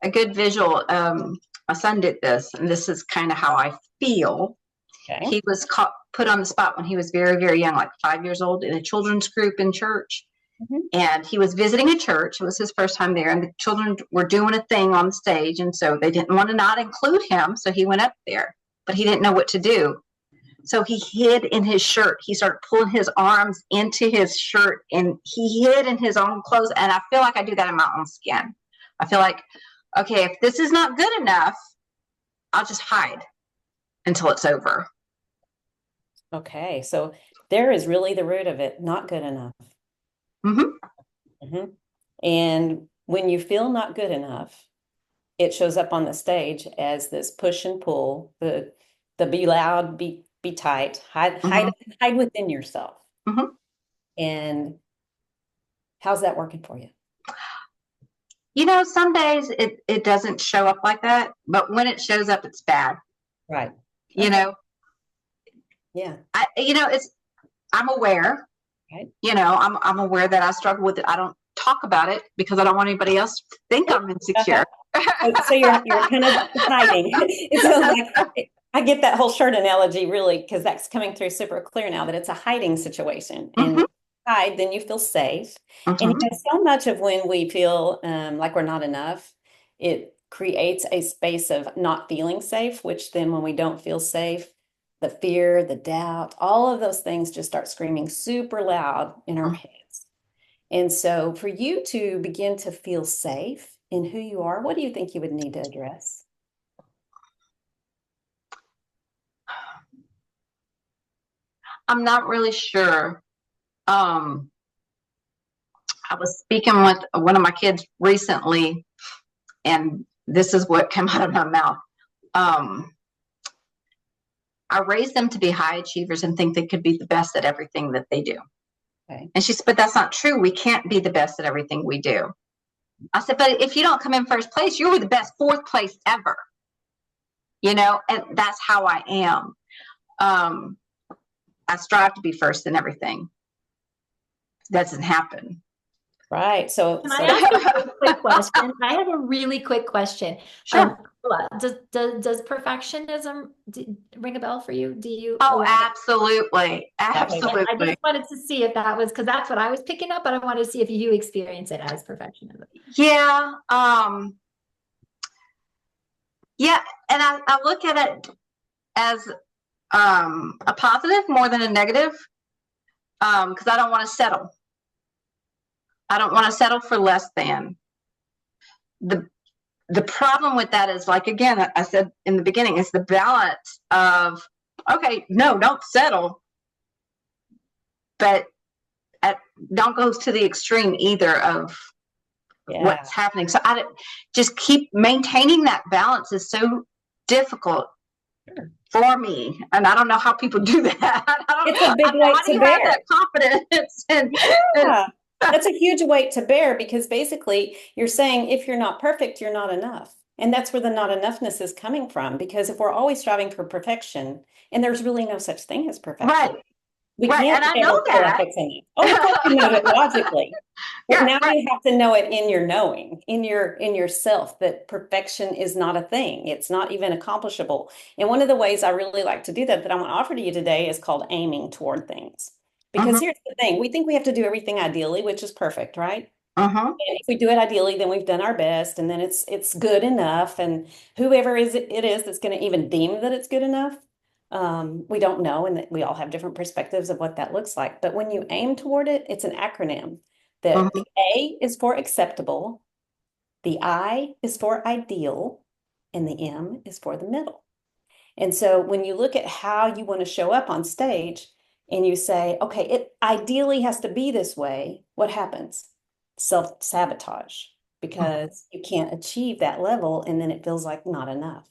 A good visual. My son did this, and this is kind of how I feel. Okay. He was put on the spot when he was very, very young, like 5 years old, in a children's group in church. And he was visiting a church. It was his first time there, and the children were doing a thing on stage, and so they didn't want to not include him, so he went up there, but he didn't know what to do. So he hid in his shirt. He started pulling his arms into his shirt, and he hid in his own clothes. And I feel like I do that in my own skin. I feel like, okay, if this is not good enough, I'll just hide until it's over. Okay. So there is really the root of it, not good enough. And when you feel not good enough, it shows up on the stage as this push and pull, the be loud, be tight, hide within yourself. And how's that working for you? You know, some days it doesn't show up like that, but when it shows up, it's bad. Right. You know? Yeah. I'm aware. Right. You know, I'm aware that I struggle with it. I don't talk about it because I don't want anybody else to think I'm insecure. So you're kind of hiding. It sounds like I get that whole shirt analogy really, because that's coming through super clear now that it's a hiding situation. And hide, then you feel safe. And so much of when we feel like we're not enough, it creates a space of not feeling safe, which then when we don't feel safe, the fear, the doubt, all of those things just start screaming super loud in our heads. And so for you to begin to feel safe in who you are, what do you think you would need to address? I'm not really sure. I was speaking with one of my kids recently, and this is what came out of my mouth. I raised them to be high achievers and think they could be the best at everything that they do. Okay. And she said, but that's not true. We can't be the best at everything we do. I said, but if you don't come in first place, you were the best fourth place ever. You know, and that's how I am. I strive to be first in everything. That doesn't happen. Right. So, Can I ask a really quick question? I have a really quick question. Sure. Does perfectionism ring a bell for you? Do you? Oh, absolutely. Absolutely. I just wanted to see if that was, because that's what I was picking up, but I wanted to see if you experience it as perfectionism. Yeah. Yeah. And I look at it as a positive more than a negative, because I don't want to settle. I don't want to settle for less than. The problem with that is, like, again, I said in the beginning, it's the balance of, okay, no, don't settle, but don't go to the extreme either of what's happening. So I just keep maintaining that balance is so difficult for me, and I don't know how people do that. It's a big weight to bear. Have that confidence and that's a huge weight to bear, because basically you're saying if you're not perfect, you're not enough. And that's where the not enoughness is coming from, because if we're always striving for perfection, and there's really no such thing as perfection. Right. We can't and I know that. Oh, of course you know it logically. But now you have to know it in your knowing, in yourself, that perfection is not a thing. It's not even accomplishable. And one of the ways I really like to do that I want to offer to you today is called aiming toward things. Because here's the thing, we think we have to do everything ideally, which is perfect, right? And if we do it ideally, then we've done our best, and then it's good enough. And whoever it is that's going to even deem that it's good enough, we don't know, and that we all have different perspectives of what that looks like. But when you aim toward it, it's an acronym. The A is for acceptable, the I is for ideal, and the M is for the middle. And so when you look at how you want to show up on stage, and you say, okay, it ideally has to be this way, what happens? Self-sabotage, because you can't achieve that level, and then it feels like not enough.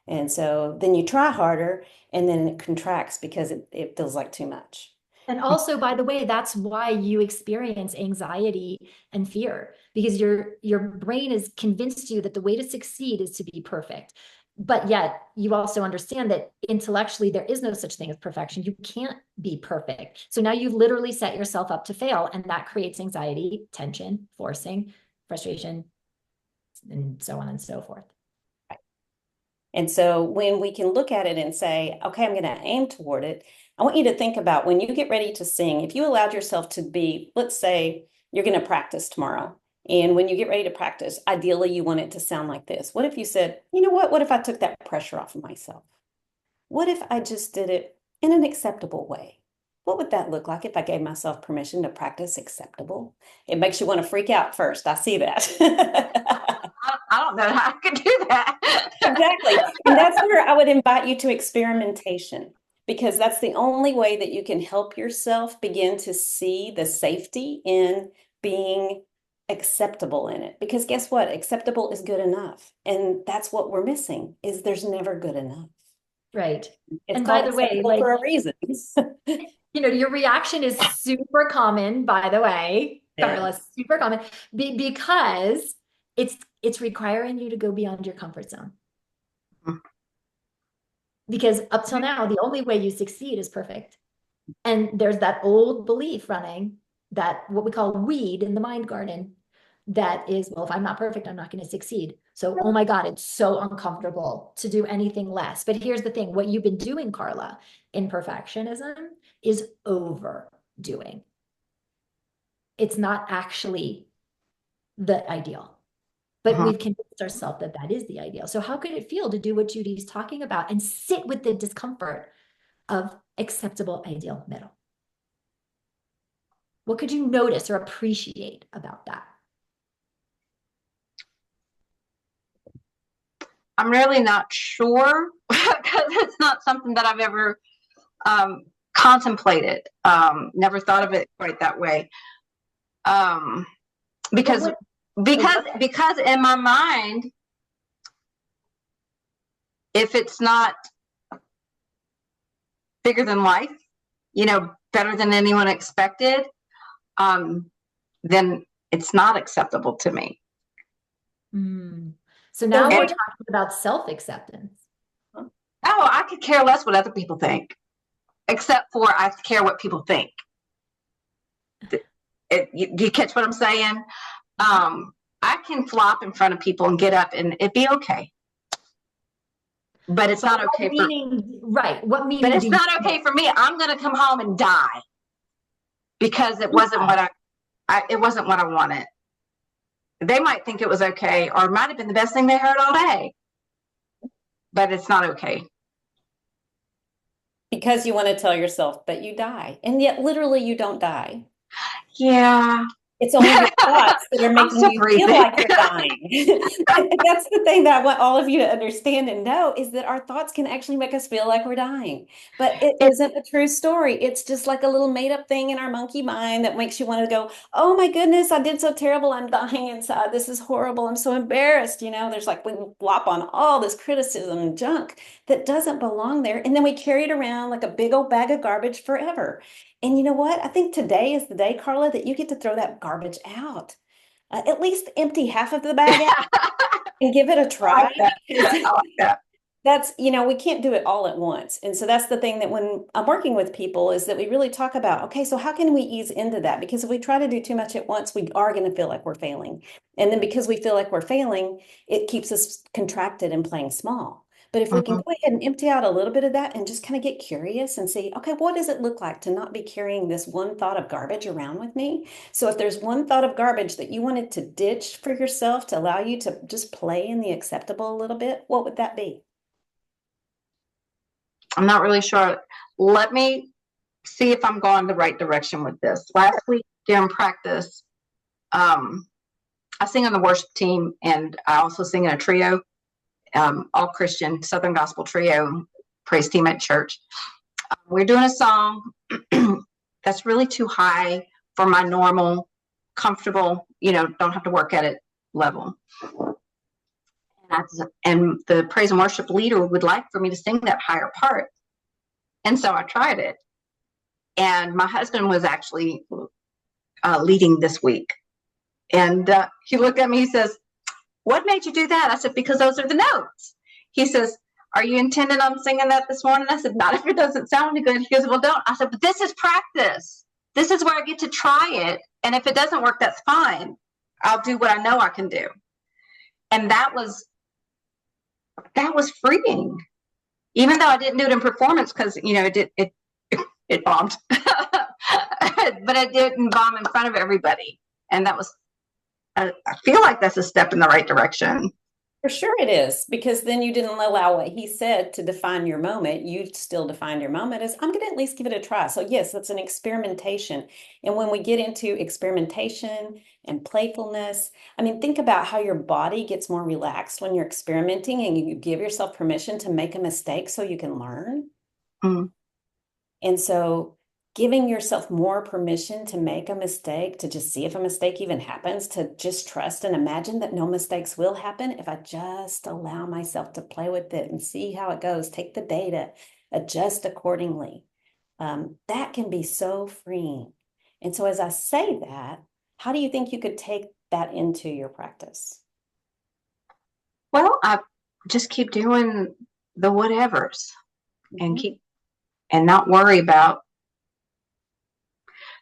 And so then you try harder, and then it contracts because it feels like too much. And also, by the way, that's why you experience anxiety and fear, because your brain has convinced you that the way to succeed is to be perfect. But yet you also understand that intellectually there is no such thing as perfection. You can't be perfect. So now you've literally set yourself up to fail, and that creates anxiety, tension, forcing, frustration, and so on and so forth. And so when we can look at it and say, okay, I'm going to aim toward it, I want you to think about when you get ready to sing, if you allowed yourself to be, let's say you're going to practice tomorrow. And when you get ready to practice, ideally you want it to sound like this. What if you said, you know what? What if I took that pressure off of myself? What if I just did it in an acceptable way? What would that look like if I gave myself permission to practice acceptable? It makes you want to freak out first. I see that. I don't know how I could do that. Exactly. And that's where I would invite you to experimentation, because that's the only way that you can help yourself begin to see the safety in being acceptable in it. Because guess what? Acceptable is good enough. And that's what we're missing, is there's never good enough. Right. It's And by called the way, acceptable like, for a reason. your reaction is super common, by the way, Yeah. Carla, super common, because it's requiring you to go beyond your comfort zone. Because up till now, the only way you succeed is perfect. And there's that old belief running, that what we call weed in the mind garden, that is, well, if I'm not perfect, I'm not going to succeed. So, oh my God, it's so uncomfortable to do anything less. But here's the thing, what you've been doing, Carla, in perfectionism is overdoing. It's not actually the ideal, but we've convinced ourselves that that is the ideal. So how could it feel to do what Judy's talking about and sit with the discomfort of acceptable, ideal, middle? What could you notice or appreciate about that? I'm really not sure because it's not something that I've ever contemplated. Never thought of it quite that way. Because in my mind, if it's not bigger than life, better than anyone expected, then it's not acceptable to me. So now we're talking about self-acceptance. Oh, I could care less what other people think, except for I care what people think. You catch what I'm saying? I can flop in front of people and get up and it'd be okay. But it's not okay for me. Right. What meaning? But it's not okay for me. I'm going to come home and die because it wasn't what it wasn't what I wanted. They might think it was okay, or it might have been the best thing they heard all day, but it's not okay. Because you want to tell yourself that you die, and yet literally you don't die. Yeah. It's only your thoughts that are making you feel like you're dying. That's the thing that I want all of you to understand and know, is that our thoughts can actually make us feel like we're dying. But it isn't a true story. It's just like a little made up thing in our monkey mind that makes you want to go, oh my goodness, I did so terrible. I'm dying inside. This is horrible. I'm so embarrassed. There's like, we flop on all this criticism and junk that doesn't belong there. And then we carry it around like a big old bag of garbage forever. And you know what? I think today is the day, Carla, that you get to throw that garbage out. At least empty half of the bag out and give it a try. I like that. That's, we can't do it all at once. And so that's the thing that when I'm working with people is that we really talk about, okay, so how can we ease into that? Because if we try to do too much at once, we are going to feel like we're failing. And then because we feel like we're failing, it keeps us contracted and playing small. But if we can go ahead and empty out a little bit of that and just kind of get curious and see, okay, what does it look like to not be carrying this one thought of garbage around with me? So if there's one thought of garbage that you wanted to ditch for yourself to allow you to just play in the acceptable a little bit, what would that be? I'm not really sure. Let me see if I'm going the right direction with this. Last week during practice, I sing on the worship team, and I also sing in a trio. All Christian Southern Gospel Trio praise team at church. We're doing a song that's really too high for my normal, comfortable, don't have to work at it level. And the praise and worship leader would like for me to sing that higher part. And so I tried it. And my husband was actually leading this week. And he looked at me, he says, what made you do that? I said, because those are the notes. He says, are you intending on singing that this morning? I said, not if it doesn't sound good. He goes, well, don't. I said, but this is practice. This is where I get to try it. And if it doesn't work, that's fine. I'll do what I know I can do. And that was that was freeing. Even though I didn't do it in performance because it bombed, but it didn't bomb in front of everybody, and that was I feel like that's a step in the right direction. For sure it is, because then you didn't allow what he said to define your moment. You still defined your moment as, I'm going to at least give it a try. So yes, that's an experimentation. And when we get into experimentation and playfulness, I mean, think about how your body gets more relaxed when you're experimenting and you give yourself permission to make a mistake so you can learn. Mm. And so giving yourself more permission to make a mistake, to just see if a mistake even happens, to just trust and imagine that no mistakes will happen if I just allow myself to play with it and see how it goes, take the data, adjust accordingly. That can be so freeing. And so as I say that, how do you think you could take that into your practice? Well, I just keep doing the whatevers and not worry about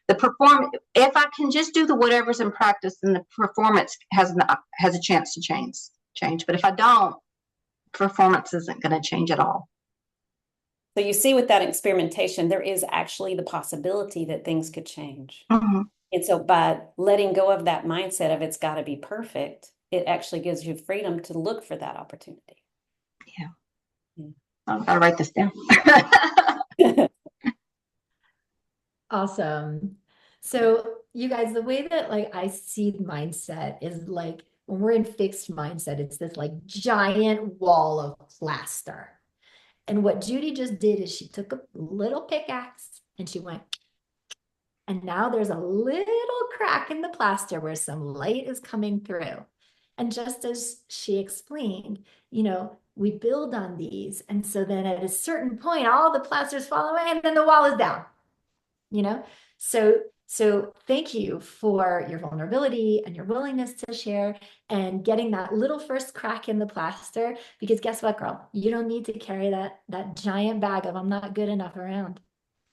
the perform. If I can just do the whatevers in practice, then the performance has a chance to change. But if I don't, performance isn't going to change at all. So you see with that experimentation, there is actually the possibility that things could change. Mm-hmm. And so by letting go of that mindset of it's got to be perfect, it actually gives you freedom to look for that opportunity. Yeah. I've got to write this down. Awesome. So you guys, the way that like I see mindset is like when we're in fixed mindset, it's this like giant wall of plaster. And what Judy just did is she took a little pickaxe and she went, and now there's a little crack in the plaster where some light is coming through. And just as she explained, we build on these. And so then at a certain point, all the plasters fall away and then the wall is down, you know? So thank you for your vulnerability and your willingness to share and getting that little first crack in the plaster, because guess what, girl? You don't need to carry that giant bag of I'm not good enough around.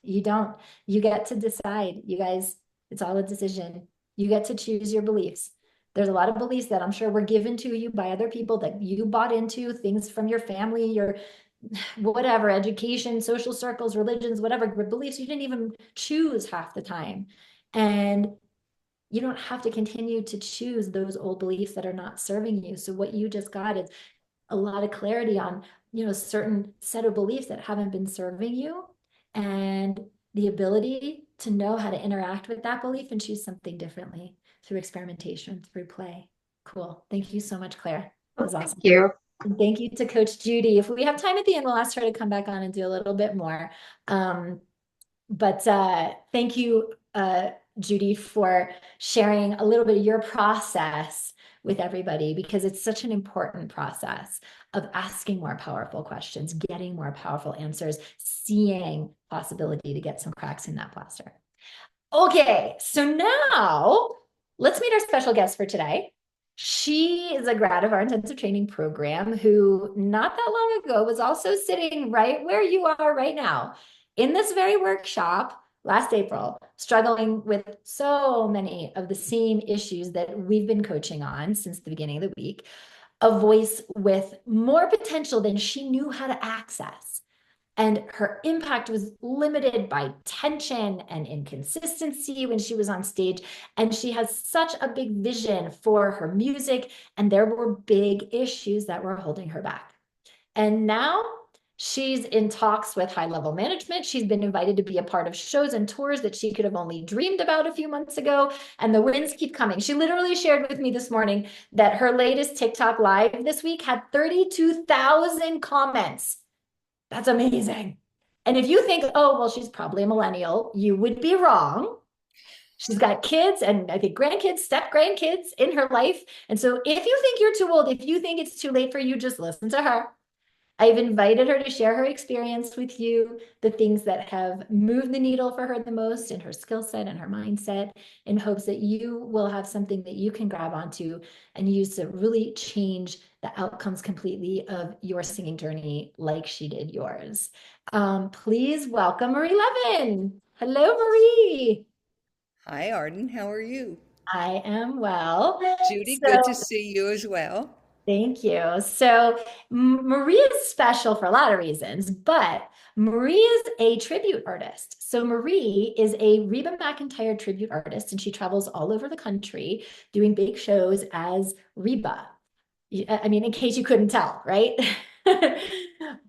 You don't. You get to decide. You guys, it's all a decision. You get to choose your beliefs. There's a lot of beliefs that I'm sure were given to you by other people that you bought into, things from your family, your whatever, education, social circles, religions, whatever beliefs you didn't even choose half the time. And you don't have to continue to choose those old beliefs that are not serving you. So what you just got is a lot of clarity on, certain set of beliefs that haven't been serving you, and the ability to know how to interact with that belief and choose something differently through experimentation, through play. Cool. Thank you so much, Claire. That was awesome. Thank you. And thank you to Coach Judy. If we have time at the end, we'll ask her to come back on and do a little bit more. But thank you, Judy, for sharing a little bit of your process with everybody, because it's such an important process of asking more powerful questions, getting more powerful answers, seeing possibility to get some cracks in that plaster. Okay, so now let's meet our special guest for today. She is a grad of our intensive training program who not that long ago was also sitting right where you are right now in this very workshop last April, struggling with so many of the same issues that we've been coaching on since the beginning of the week, a voice with more potential than she knew how to access. And her impact was limited by tension and inconsistency when she was on stage. And she has such a big vision for her music, and there were big issues that were holding her back. And now she's in talks with high-level management. She's been invited to be a part of shows and tours that she could have only dreamed about a few months ago. And the wins keep coming. She literally shared with me this morning that her latest TikTok live this week had 32,000 comments. That's amazing. And if you think, oh, well, she's probably a millennial, you would be wrong. She's got kids and I think grandkids, step grandkids in her life. And so if you think you're too old, if you think it's too late for you, just listen to her. I've invited her to share her experience with you, the things that have moved the needle for her the most in her skill set and her mindset, in hopes that you will have something that you can grab onto and use to really change the outcomes completely of your singing journey like she did yours. Please welcome Marie Levin. Hello, Marie. Hi, Arden. How are you? I am well. Judy, good to see you as well. Thank you. So Marie is special for a lot of reasons, but Marie is a tribute artist. So Marie is a Reba McEntire tribute artist, and she travels all over the country doing big shows as Reba. I mean, in case you couldn't tell, right?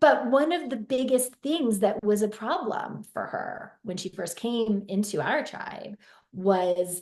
But one of the biggest things that was a problem for her when she first came into our tribe was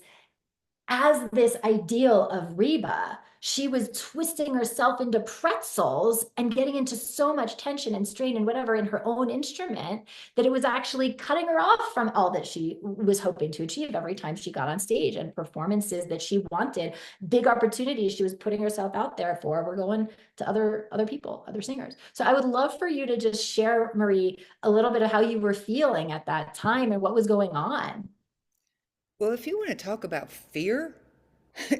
as this ideal of Reba, she was twisting herself into pretzels and getting into so much tension and strain and whatever in her own instrument that it was actually cutting her off from all that she was hoping to achieve every time she got on stage, and performances that she wanted, big opportunities she was putting herself out there for were going to other people, other singers. So I would love for you to just share, Marie, a little bit of how you were feeling at that time and what was going on. Well, if you want to talk about fear,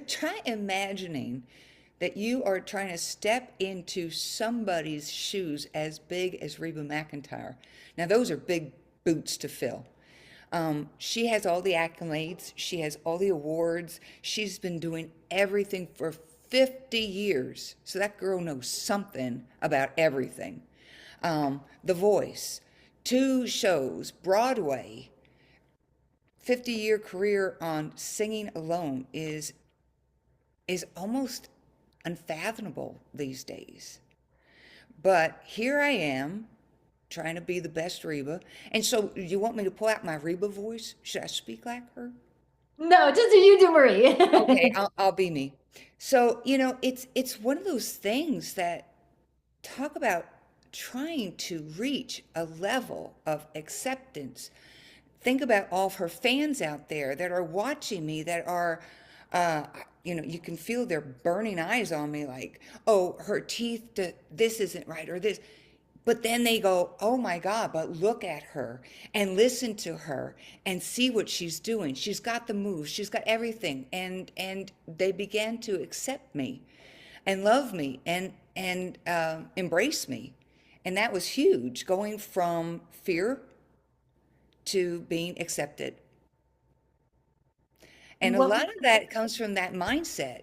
try imagining that you are trying to step into somebody's shoes as big as Reba McEntire. Now, those are big boots to fill. She has all the accolades, she has all the awards, she's been doing everything for 50 years. So that girl knows something about everything. The Voice, two shows, Broadway, 50-year career on singing alone is almost unfathomable these days. But here I am trying to be the best Reba. And so you want me to pull out my Reba voice? Should I speak like her? No, just do you do, Okay, Marie. I'll be me. So, it's one of those things that talk about trying to reach a level of acceptance. Think about all of her fans out there that are watching me, that are, uh, you can feel their burning eyes on me like, oh, her teeth, this isn't right, or this. But then they go, oh my God, but look at her and listen to her and see what she's doing. She's got the moves, she's got everything. And they began to accept me and love me and embrace me. And that was huge, going from fear to being accepted. And a What lot of that comes from that mindset.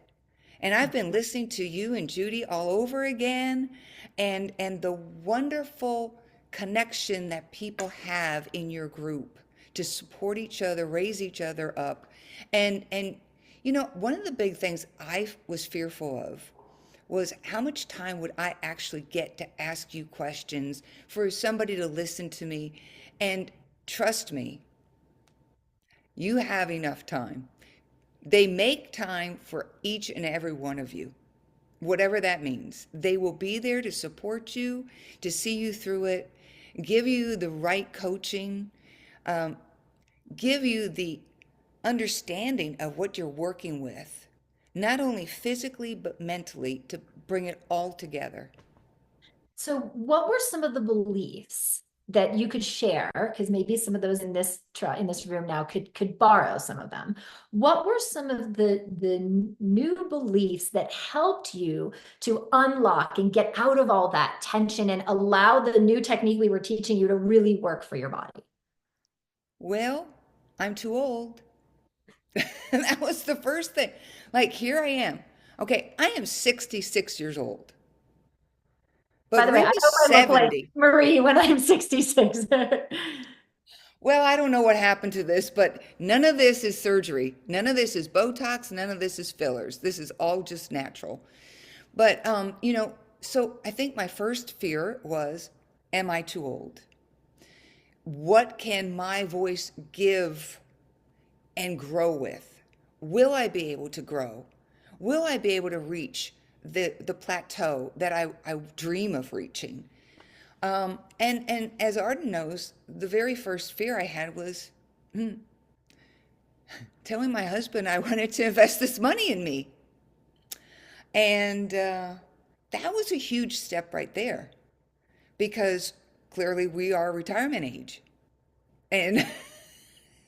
And I've been listening to you and Judy all over again, and the wonderful connection that people have in your group to support each other, raise each other up. And one of the big things I was fearful of was how much time would I actually get to ask you questions, for somebody to listen to me. And trust me, you have enough time. They make time for each and every one of you, whatever that means. They will be there to support you, to see you through it, give you the right coaching, um, give you the understanding of what you're working with, not only physically, but mentally, to bring it all together. So, what were some of the beliefs that you could share? Because maybe some of those in this room now could borrow some of them. What were some of the new beliefs that helped you to unlock and get out of all that tension and allow the new technique we were teaching you to really work for your body? Well, I'm too old. That was the first thing. Like, here I am. Okay, I am 66 years old, By but the way, I hope Reba's I look like 70. Marie when I'm 66. Well, I don't know what happened to this, but none of this is surgery. None of this is Botox. None of this is fillers. This is all just natural. But, so I think my first fear was, am I too old? What can my voice give and grow with? Will I be able to grow? Will I be able to reach the plateau that I dream of reaching? And as Arden knows, the very first fear I had was telling my husband I wanted to invest this money in me. And that was a huge step right there, because clearly we are retirement age. And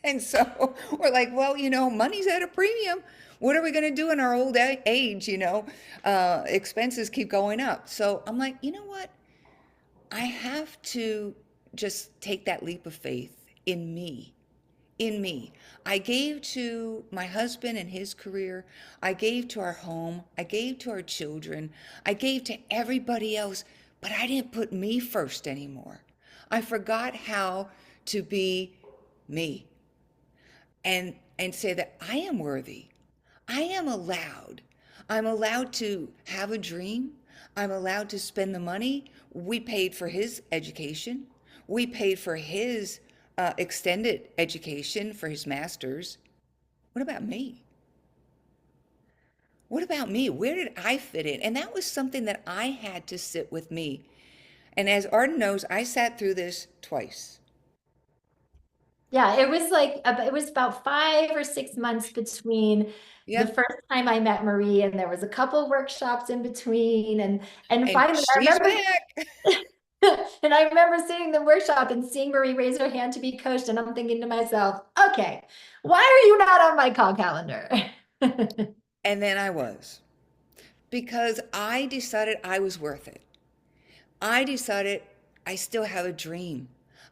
and so we're like, well, money's at a premium. What are we going to do in our old age? Expenses keep going up. So I'm like, you know what? I have to just take that leap of faith in me in me. I gave to my husband and his career. I gave to our home. I gave to our children. I gave to everybody else, but I didn't put me first anymore. I forgot how to be me and say that I am worthy. I am allowed. I'm allowed to have a dream. I'm allowed to spend the money. We paid for his education. We paid for his extended education for his master's. What about me? What about me? Where did I fit in? And that was something that I had to sit with me. And as Arden knows, I sat through this twice. Yeah, it was like it was about 5 or 6 months between the Yep. first time I met Marie, and there was a couple workshops in between, and And finally I she's remember back. and I remember sitting in the workshop and seeing Marie raise her hand to be coached, and I'm thinking to myself, okay, why are you not on my call calendar? And then I was, because I decided I was worth it. I decided I still have a dream.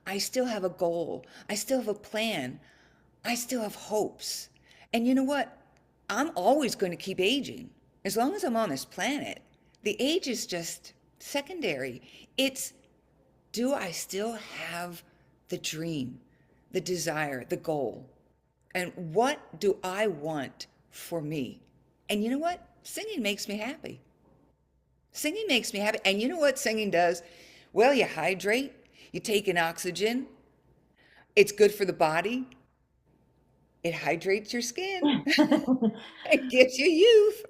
I still have a goal. I still have a plan. I still have hopes. And you know what? I'm always going to keep aging. As long as I'm on this planet, the age is just secondary. It's, do I still have the dream, the desire, the goal? And what do I want for me? And you know what? Singing makes me happy. Singing makes me happy. And you know what singing does? Well, you hydrate, you take in oxygen, it's good for the body, it hydrates your skin, it gives you youth.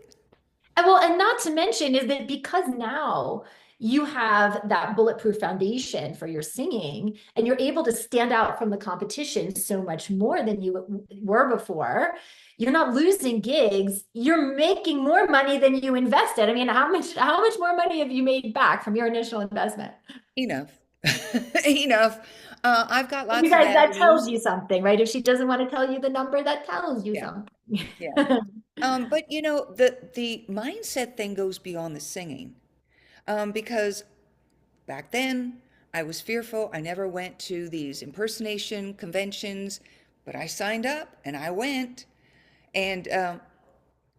And not to mention is that because now you have that bulletproof foundation for your singing and you're able to stand out from the competition so much more than you were before, you're not losing gigs, you're making more money than you invested. I mean, how much more money have you made back from your initial investment? Enough. Enough. I've got You lots of guys, that tells avenues. you something, right? If she doesn't want to tell you the number, that tells you Yeah, something. yeah. But you know, the mindset thing goes beyond the singing. Because back then, I was fearful. I never went to these impersonation conventions, but I signed up and I went. And,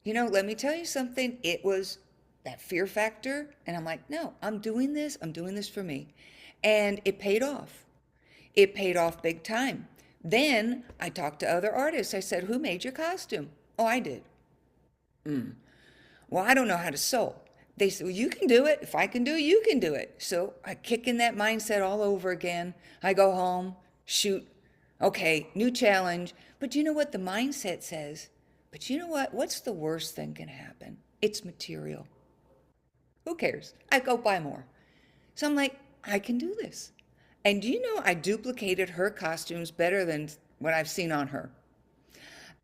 let me tell you something. It was that fear factor. And I'm like, no, I'm doing this. I'm doing this for me. And it paid off. It paid off big time. Then I talked to other artists. I said, who made your costume? Oh, I did. Well, I don't know how to sew. They said, well, you can do it. If I can do it, you can do it. So I kick in that mindset all over again. I go home, shoot. Okay, new challenge. But you know what the mindset says? But you know what? What's the worst thing can happen? It's material. Who cares? I go buy more. So I'm like, I can do this. And do you know I duplicated her costumes better than what I've seen on her?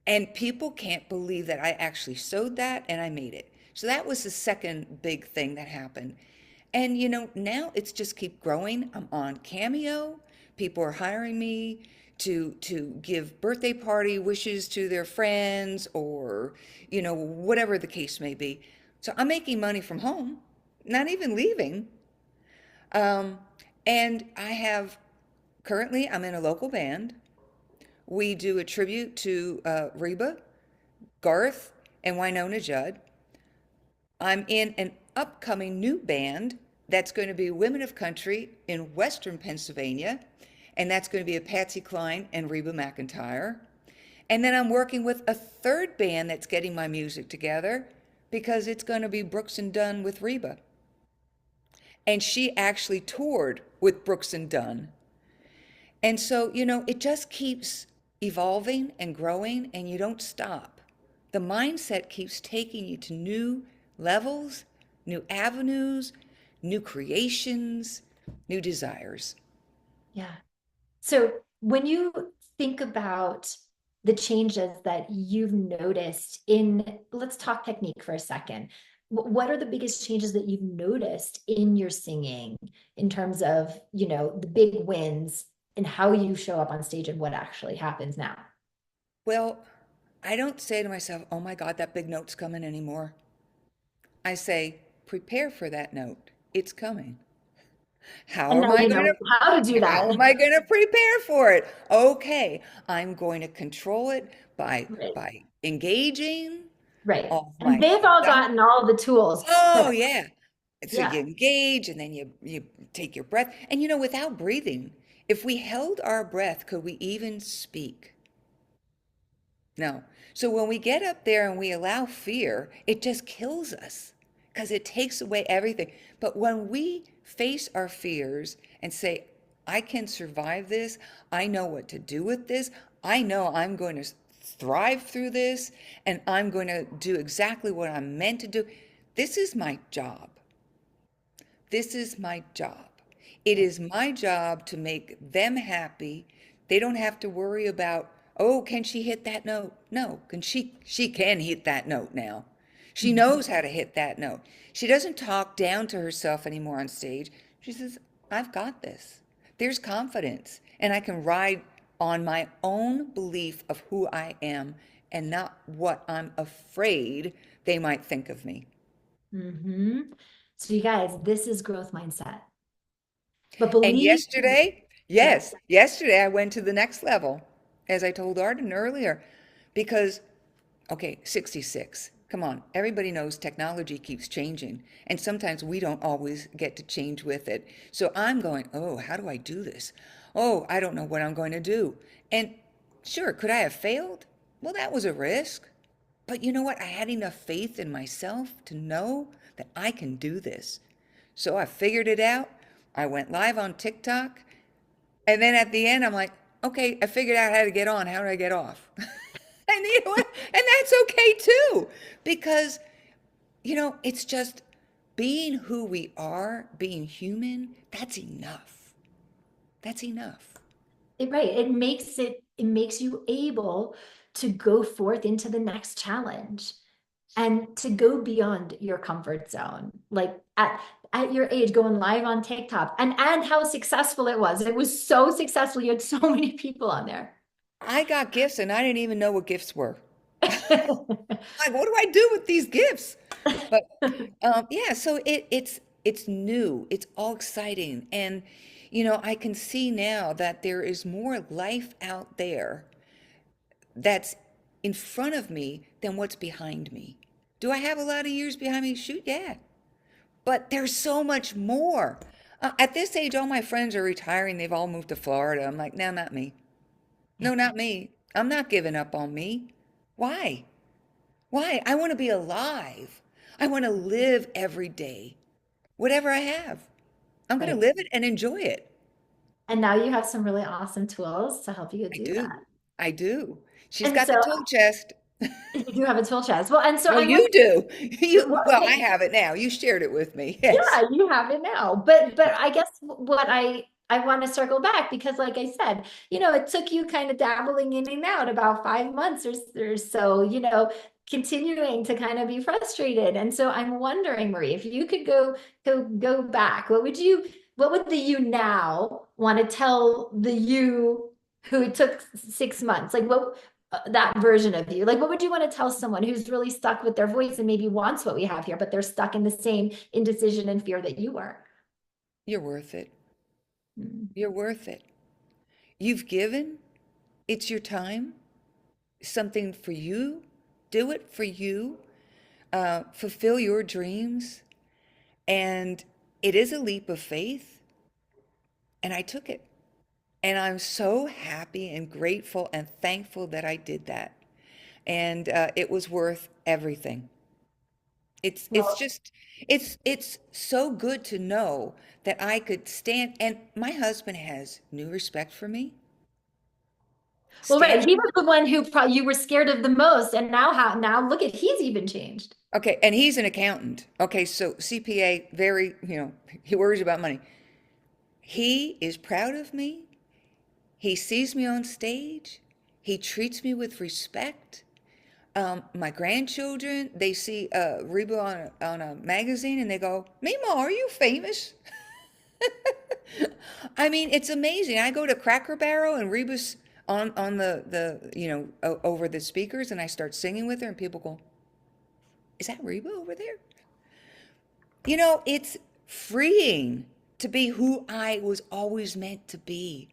And people can't believe that I actually sewed that and I made it. So that was the second big thing that happened. And now it's just keep growing. I'm on Cameo. People are hiring me to give birthday party wishes to their friends or, whatever the case may be. So I'm making money from home, not even leaving. Um, and I have currently I'm in a local band. We do a tribute to Reba, Garth, and Winona Judd. I'm in an upcoming new band that's going to be Women of Country in Western Pennsylvania, and that's going to be a Patsy Cline and Reba McEntire. And then I'm working with a third band that's getting my music together because it's going to be Brooks and Dunn with Reba. And she actually toured with Brooks and Dunn. And so, it just keeps evolving and growing and you don't stop. The mindset keeps taking you to new levels, new avenues, new creations, new desires. Yeah. So when you think about the changes that you've noticed let's talk technique for a second. What are the biggest changes that you've noticed in your singing in terms of, the big wins and how you show up on stage and what actually happens now? Well, I don't say to myself, oh my God, that big note's coming anymore. I say, prepare for that note. It's coming. And How now am I you going know to how to do that. how am I going to prepare for it? Okay, I'm going to control it Right. by engaging Right. all of And my they've all gotten all the tools. oh But yeah. So you yeah. engage and then you take your breath. And without breathing, if we held our breath, could we even speak? No. So when we get up there and we allow fear, it just kills us because it takes away everything. But when we face our fears and say, I can survive this, I know what to do with this, I know I'm going to thrive through this, and I'm going to do exactly what I'm meant to do. This is my job. This is my job. It is my job to make them happy. They don't have to worry about, oh, can she hit that note? No, she can hit that note now. She Mhm. knows how to hit that note. She doesn't talk down to herself anymore on stage. She says, I've got this. There's confidence, and I can ride on my own belief of who I am and not what I'm afraid they might think of me. So you guys, this is growth mindset. But And believe, yesterday, yeah. yes, yesterday I went to the next level, as I told Arden earlier, because, okay, 66. Come on, everybody knows technology keeps changing, and sometimes we don't always get to change with it. So I'm going, oh, how do I do this? Oh, I don't know what I'm going to do. And sure, could I have failed? Well, that was a risk. But you know what? I had enough faith in myself to know that I can do this. So I figured it out. I went live on TikTok. And then at the end, I'm like, okay, I figured out how to get on. How do I get off? And you know what? And that's okay too. Because, it's just being who we are, being human, that's enough. That's enough. Right. It makes you able to go forth into the next challenge and to go beyond your comfort zone. Like at your age, going live on TikTok and how successful it was. It was so successful. You had so many people on there. I got gifts and I didn't even know what gifts were. Like, what do I do with these gifts? But yeah, so it's new, it's all exciting, and I can see now that there is more life out there that's in front of me than what's behind me. Do I have a lot of years behind me? Shoot, yeah, but there's so much more. At this age, all my friends are retiring. They've all moved to Florida. I'm like, no, not me. No, not me. I'm not giving up on me. Why? Why? I want to be alive. I want to live every day, whatever I have. I'm going to Right. live it and enjoy it. And now you have some really awesome tools to help you I do do. that. I do. She's And got the so tool chest. you do have a tool chest. Well, and so No, I'm you wondering, do. Well, I okay, have it now. You shared it with me. Yes. yeah, you have it now. But I guess what I want to circle back because like I said, it took you kind of dabbling in and out about 5 months or so, continuing to kind of be frustrated. And so I'm wondering, Marie, if you could go back, what would the you now want to tell the you who it took 6 months? Like what that version of you, like what would you want to tell someone who's really stuck with their voice and maybe wants what we have here, but they're stuck in the same indecision and fear that you were? You're worth it. Mm. You're worth it. You've given. It's your time. Something for you. Do it for you. Fulfill your dreams. And it is a leap of faith. And I took it. And I'm so happy and grateful and thankful that I did that. And it was worth everything. It's Well, just it's so good to know that I could stand, and my husband has new respect for me. well, right. Stand He was the one who probably you were scared of the most, and now look at he's even changed. Okay, and he's an accountant. Okay, so CPA, very, he worries about money. He is proud of me. He sees me on stage. He treats me with respect. My grandchildren, they see Reba on a magazine and they go, Mima, are you famous? I mean, it's amazing. I go to Cracker Barrel and Reba's on over the speakers and I start singing with her and people go, is that Reba over there? It's freeing to be who I was always meant to be,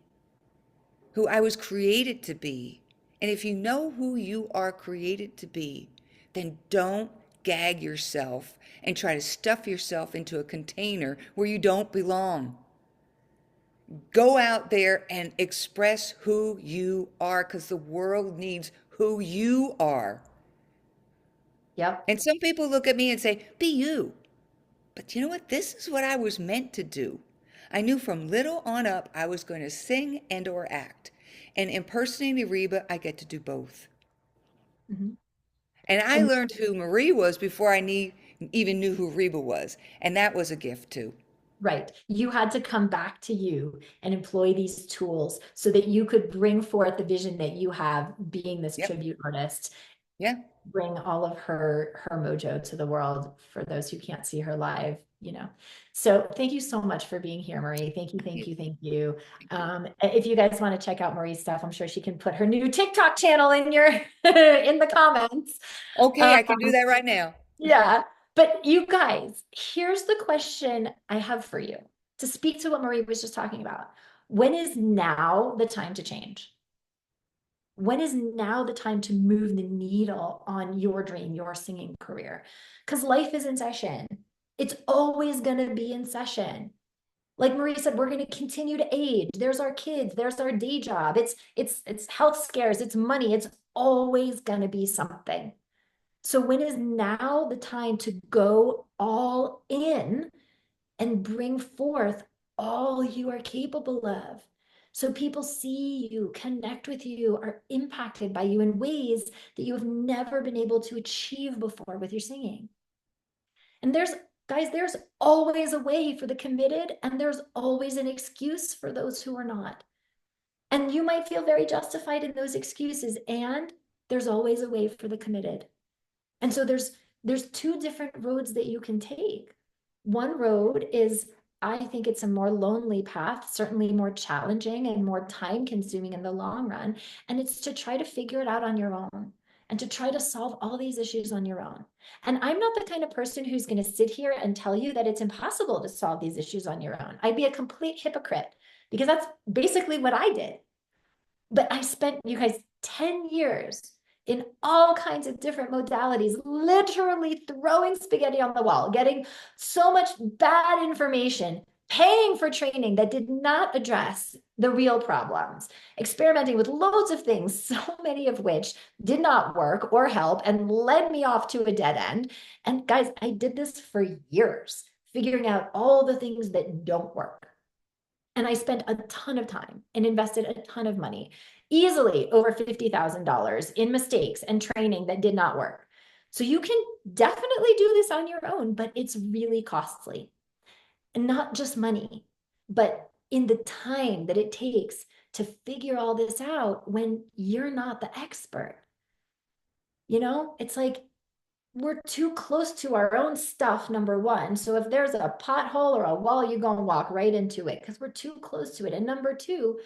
who I was created to be. And if you know who you are created to be, then don't gag yourself and try to stuff yourself into a container where you don't belong. Go out there and express who you are, because the world needs who you are. Yep. And some people look at me and say, be you. But you know what? This is what I was meant to do. I knew from little on up I was going to sing and or act. And impersonating Reba, I get to do both. Mhm. And I And learned who Marie was before I even knew who Reba was. And that was a gift too. right, you had to come back to you and employ these tools so that you could bring forth the vision that you have, being this Yep. tribute artist, Yeah. bring all of her mojo to the world for those who can't see her live, So thank you so much for being here, Marie. Thank you, thank Yeah. you, thank you. Thank you. If you guys want to check out Marie's stuff, I'm sure she can put her new TikTok channel in your in the comments. Okay, Um, I can do that right now. yeah, but you guys, here's the question I have for you to speak to what Marie was just talking about. When is now the time to change? When is now the time to move the needle on your dream, your singing career? Because life is in session. It's always going to be in session. Like Marie said, we're going to continue to age. There's our kids, there's our day job. It's health scares, it's money. It's always going to be something. So when is now the time to go all in and bring forth all you are capable of? So people see you, connect with you, are impacted by you in ways that you have never been able to achieve before with your singing. And there's always a way for the committed, and there's always an excuse for those who are not. And you might feel very justified in those excuses, and there's always a way for the committed. And so there's two different roads that you can take. One road is, I think it's a more lonely path, certainly more challenging and more time consuming in the long run. And it's to try to figure it out on your own and to try to solve all these issues on your own. And I'm not the kind of person who's going to sit here and tell you that it's impossible to solve these issues on your own. I'd be a complete hypocrite, because that's basically what I did. But I spent, you guys, 10 years in all kinds of different modalities, literally throwing spaghetti on the wall, getting so much bad information, paying for training that did not address the real problems, experimenting with loads of things, so many of which did not work or help and led me off to a dead end. And guys, I did this for years, figuring out all the things that don't work. And I spent a ton of time and invested a ton of money, easily over $50,000 in mistakes and training that did not work. So you can definitely do this on your own, but it's really costly. And not just money, but in the time that it takes to figure all this out when you're not the expert. It's like we're too close to our own stuff, number one. So if there's a pothole or a wall, you're going to walk right into it because we're too close to it. And number two,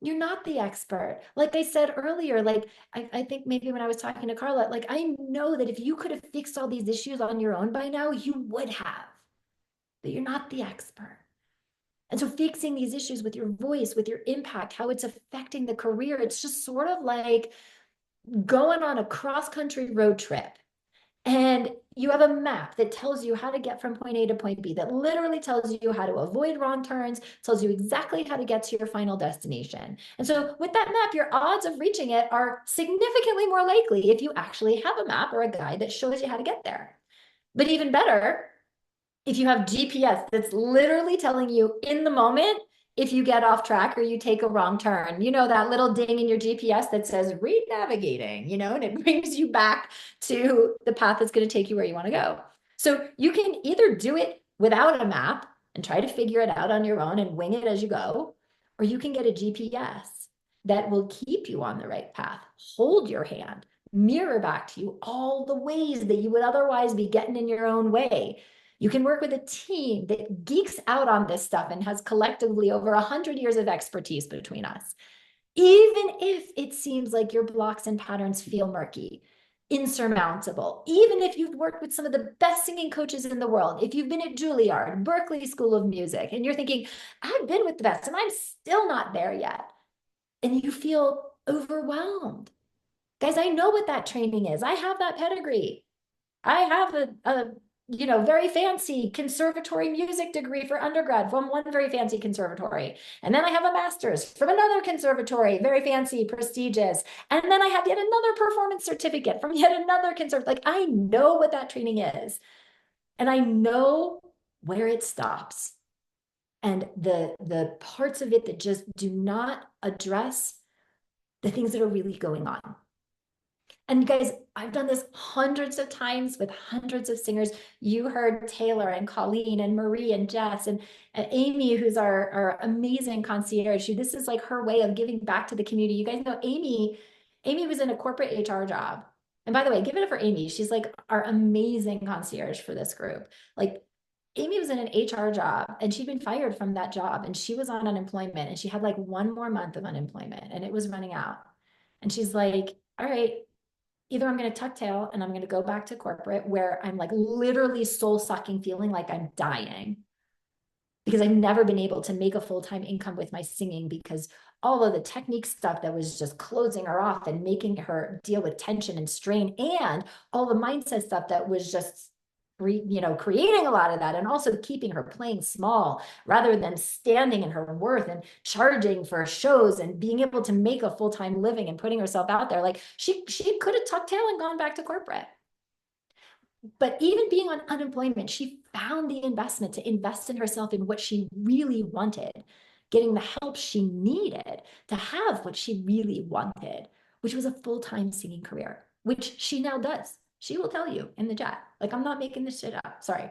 you're not the expert. Like I said earlier, like I think maybe when I was talking to Carla, like I know that if you could have fixed all these issues on your own by now, you would have, but you're not the expert. And so fixing these issues with your voice, with your impact, how it's affecting the career, it's just sort of like going on a cross-country road trip. And you have a map that tells you how to get from point A to point B, that literally tells you how to avoid wrong turns, tells you exactly how to get to your final destination. And so with that map, your odds of reaching it are significantly more likely if you actually have a map or a guide that shows you how to get there. But even better, if you have GPS that's literally telling you in the moment if you get off track or you take a wrong turn, that little ding in your GPS that says re-navigating, and it brings you back to the path that's going to take you where you want to go. So you can either do it without a map and try to figure it out on your own and wing it as you go, or you can get a GPS that will keep you on the right path, hold your hand, mirror back to you all the ways that you would otherwise be getting in your own way. You can work with a team that geeks out on this stuff and has collectively over 100 years of expertise between us. Even if it seems like your blocks and patterns feel murky, insurmountable. Even if you've worked with some of the best singing coaches in the world, if you've been at Juilliard, Berklee School of Music, and you're thinking, I've been with the best and I'm still not there yet, and you feel overwhelmed. Guys, I know what that training is. I have that pedigree. I have a very fancy conservatory music degree for undergrad from one very fancy conservatory. And then I have a master's from another conservatory, very fancy, prestigious. And then I have yet another performance certificate from yet another conservatory. Like, I know what that training is. And I know where it stops. And the parts of it that just do not address the things that are really going on. And guys, I've done this hundreds of times with hundreds of singers. You heard Taylor and Colleen and Marie and Jess and Amy, who's our amazing concierge. This is like her way of giving back to the community. You guys know Amy was in a corporate HR job. And by the way, give it up for Amy. She's like our amazing concierge for this group. Like, Amy was in an HR job and she'd been fired from that job and she was on unemployment and she had like one more month of unemployment and it was running out. And she's like, all right, either I'm going to tuck tail and I'm going to go back to corporate where I'm like literally soul sucking, feeling like I'm dying because I've never been able to make a full-time income with my singing because all of the technique stuff that was just closing her off and making her deal with tension and strain, and all the mindset stuff that was just creating a lot of that, and also keeping her playing small rather than standing in her worth and charging for shows and being able to make a full-time living and putting herself out there. Like, she could have tucked tail and gone back to corporate. But even being on unemployment, she found the investment to invest in herself in what she really wanted, getting the help she needed to have what she really wanted, which was a full-time singing career, which she now does. She will tell you in the chat. Like, I'm not making this shit up. Sorry,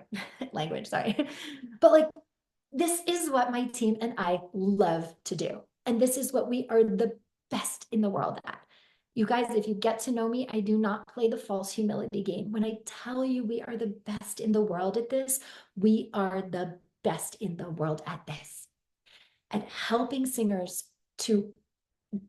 language, sorry. But like, this is what my team and I love to do. And this is what we are the best in the world at. You guys, if you get to know me, I do not play the false humility game. When I tell you we are the best in the world at this, we are the best in the world at this. At helping singers to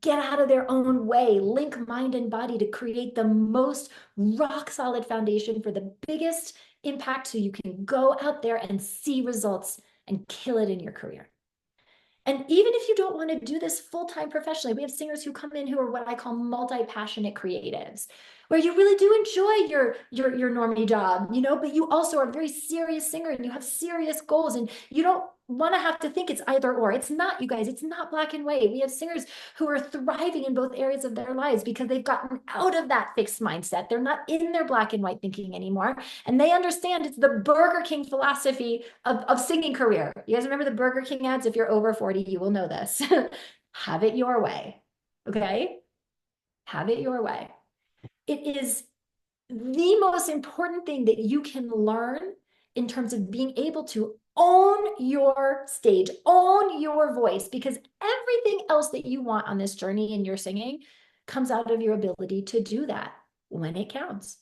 get out of their own way, link mind and body to create the most rock solid foundation for the biggest impact so you can go out there and see results and kill it in your career. And even if you don't want to do this full-time professionally, we have singers who come in who are what I call multi-passionate creatives, where you really do enjoy your normie job, but you also are a very serious singer and you have serious goals and you don't want to have to think it's either or. It's not, you guys, it's not black and white. We have singers who are thriving in both areas of their lives because they've gotten out of that fixed mindset. They're not in their black and white thinking anymore. And they understand it's the Burger King philosophy of singing career. You guys remember the Burger King ads? If you're over 40, you will know this. Have it your way. Okay? Have it your way. It is the most important thing that you can learn in terms of being able to own your stage, own your voice, because everything else that you want on this journey in your singing comes out of your ability to do that when it counts.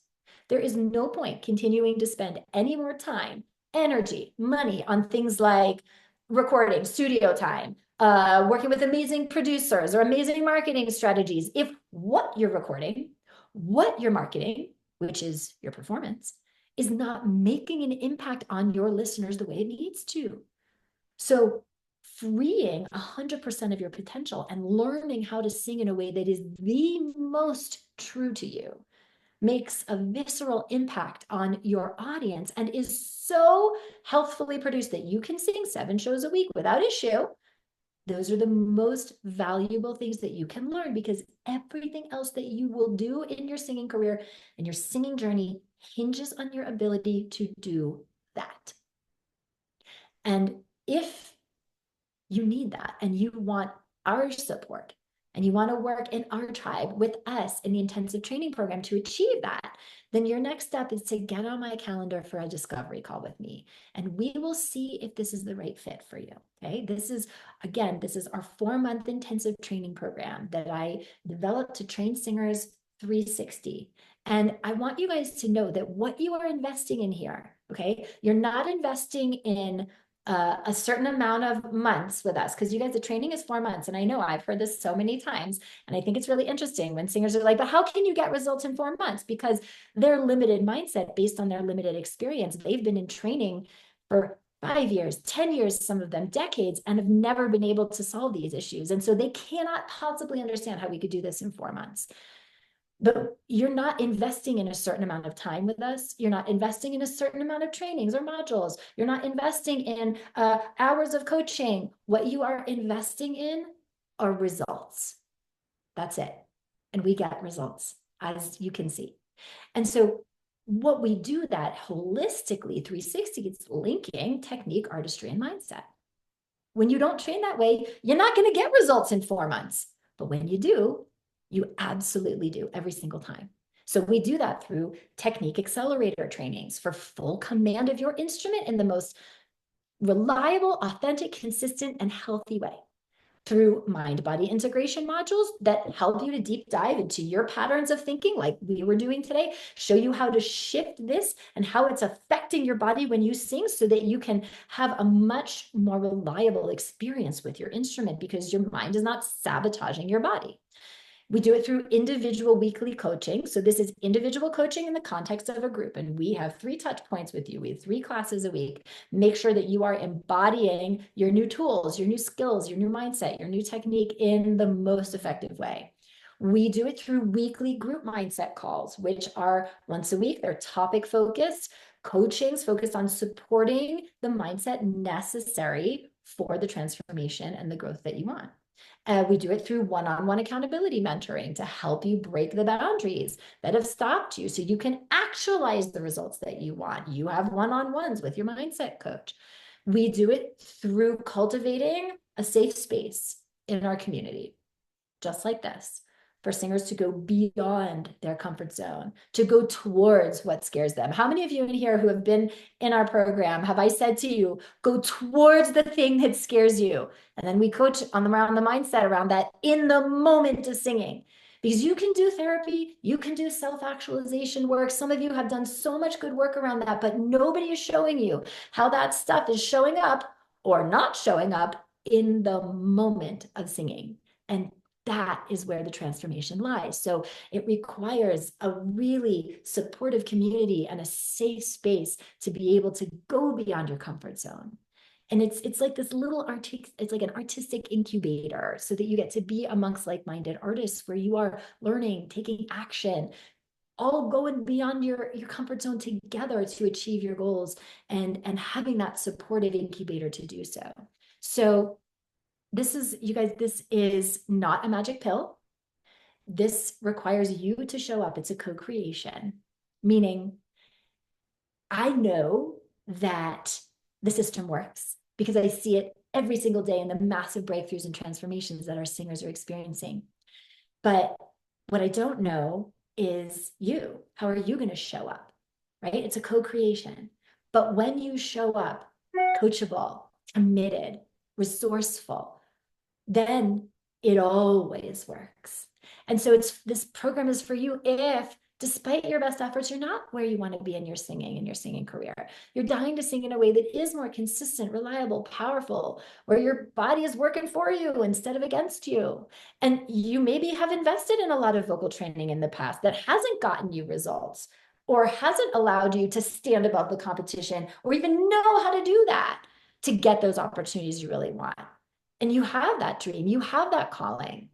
There is no point continuing to spend any more time, energy, money on things like recording, studio time, working with amazing producers or amazing marketing strategies, if what you're recording, what you're marketing, which is your performance, is not making an impact on your listeners the way it needs to. So freeing 100% of your potential and learning how to sing in a way that is the most true to you makes a visceral impact on your audience and is so healthfully produced that you can sing 7 shows a week without issue. Those are the most valuable things that you can learn, because everything else that you will do in your singing career and your singing journey hinges on your ability to do that. And if you need that and you want our support and you want to work in our tribe with us in the intensive training program to achieve that, then your next step is to get on my calendar for a discovery call with me. And we will see if this is the right fit for you. Okay. This is our 4-month intensive training program that I developed to train singers 360. And I want you guys to know that what you are investing in here, okay, you're not investing in a certain amount of months with us, because you guys, the training is 4 months. And I know I've heard this so many times. And I think it's really interesting when singers are like, but how can you get results in 4 months? Because their limited mindset based on their limited experience, they've been in training for 5 years, 10 years, some of them decades, and have never been able to solve these issues. And so they cannot possibly understand how we could do this in 4 months. But you're not investing in a certain amount of time with us. You're not investing in a certain amount of trainings or modules. You're not investing in hours of coaching. What you are investing in are results. That's it. And we get results, as you can see. And so what we do that holistically, 360, it's linking technique, artistry, and mindset. When you don't train that way, you're not going to get results in 4 months. But when you do, you absolutely do every single time. So we do that through technique accelerator trainings for full command of your instrument in the most reliable, authentic, consistent, and healthy way. Through mind-body integration modules that help you to deep dive into your patterns of thinking, like we were doing today, show you how to shift this and how it's affecting your body when you sing so that you can have a much more reliable experience with your instrument because your mind is not sabotaging your body. We do it through individual weekly coaching. So this is individual coaching in the context of a group. And we have 3 touch points with you. We have 3 classes a week. Make sure that you are embodying your new tools, your new skills, your new mindset, your new technique in the most effective way. We do it through weekly group mindset calls, which are once a week. They're topic focused, coachings focused on supporting the mindset necessary for the transformation and the growth that you want. We do it through one-on-one accountability mentoring to help you break the boundaries that have stopped you so you can actualize the results that you want. You have one-on-ones with your mindset coach. We do it through cultivating a safe space in our community, just like this, for singers to go beyond their comfort zone, to go towards what scares them. How many of you in here who have been in our program have I said to you, go towards the thing that scares you? And then we coach around the mindset around that in the moment of singing. Because you can do therapy, you can do self-actualization work. Some of you have done so much good work around that, but nobody is showing you how that stuff is showing up or not showing up in the moment of singing. And that is where the transformation lies. So it requires a really supportive community and a safe space to be able to go beyond your comfort zone. And it's like this little it's like an artistic incubator so that you get to be amongst like-minded artists where you are learning, taking action, all going beyond your comfort zone together to achieve your goals and having that supportive incubator to do so. So this is, you guys, this is not a magic pill. This requires you to show up. It's a co-creation, meaning I know that the system works because I see it every single day in the massive breakthroughs and transformations that our singers are experiencing. But what I don't know is you. How are you going to show up? Right? It's a co-creation. But when you show up coachable, committed, resourceful, then it always works. And so this program is for you if, despite your best efforts, you're not where you want to be in your singing career. You're dying to sing in a way that is more consistent, reliable, powerful, where your body is working for you instead of against you. And you maybe have invested in a lot of vocal training in the past that hasn't gotten you results or hasn't allowed you to stand above the competition or even know how to do that to get those opportunities you really want. And you have that dream, you have that calling,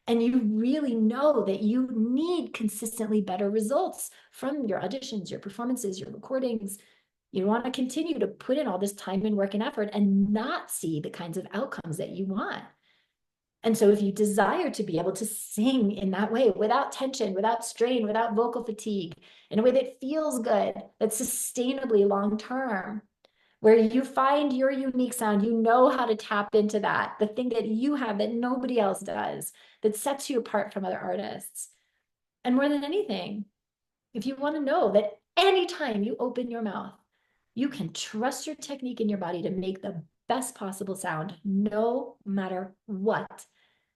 and you really know that you need consistently better results from your auditions, your performances, your recordings. You want to continue to put in all this time and work and effort and not see the kinds of outcomes that you want. And so if you desire to be able to sing in that way, without tension, without strain, without vocal fatigue, in a way that feels good, that's sustainably long-term, where you find your unique sound, you know how to tap into that, the thing that you have that nobody else does, that sets you apart from other artists. And more than anything, if you want to know that anytime you open your mouth, you can trust your technique in your body to make the best possible sound, no matter what,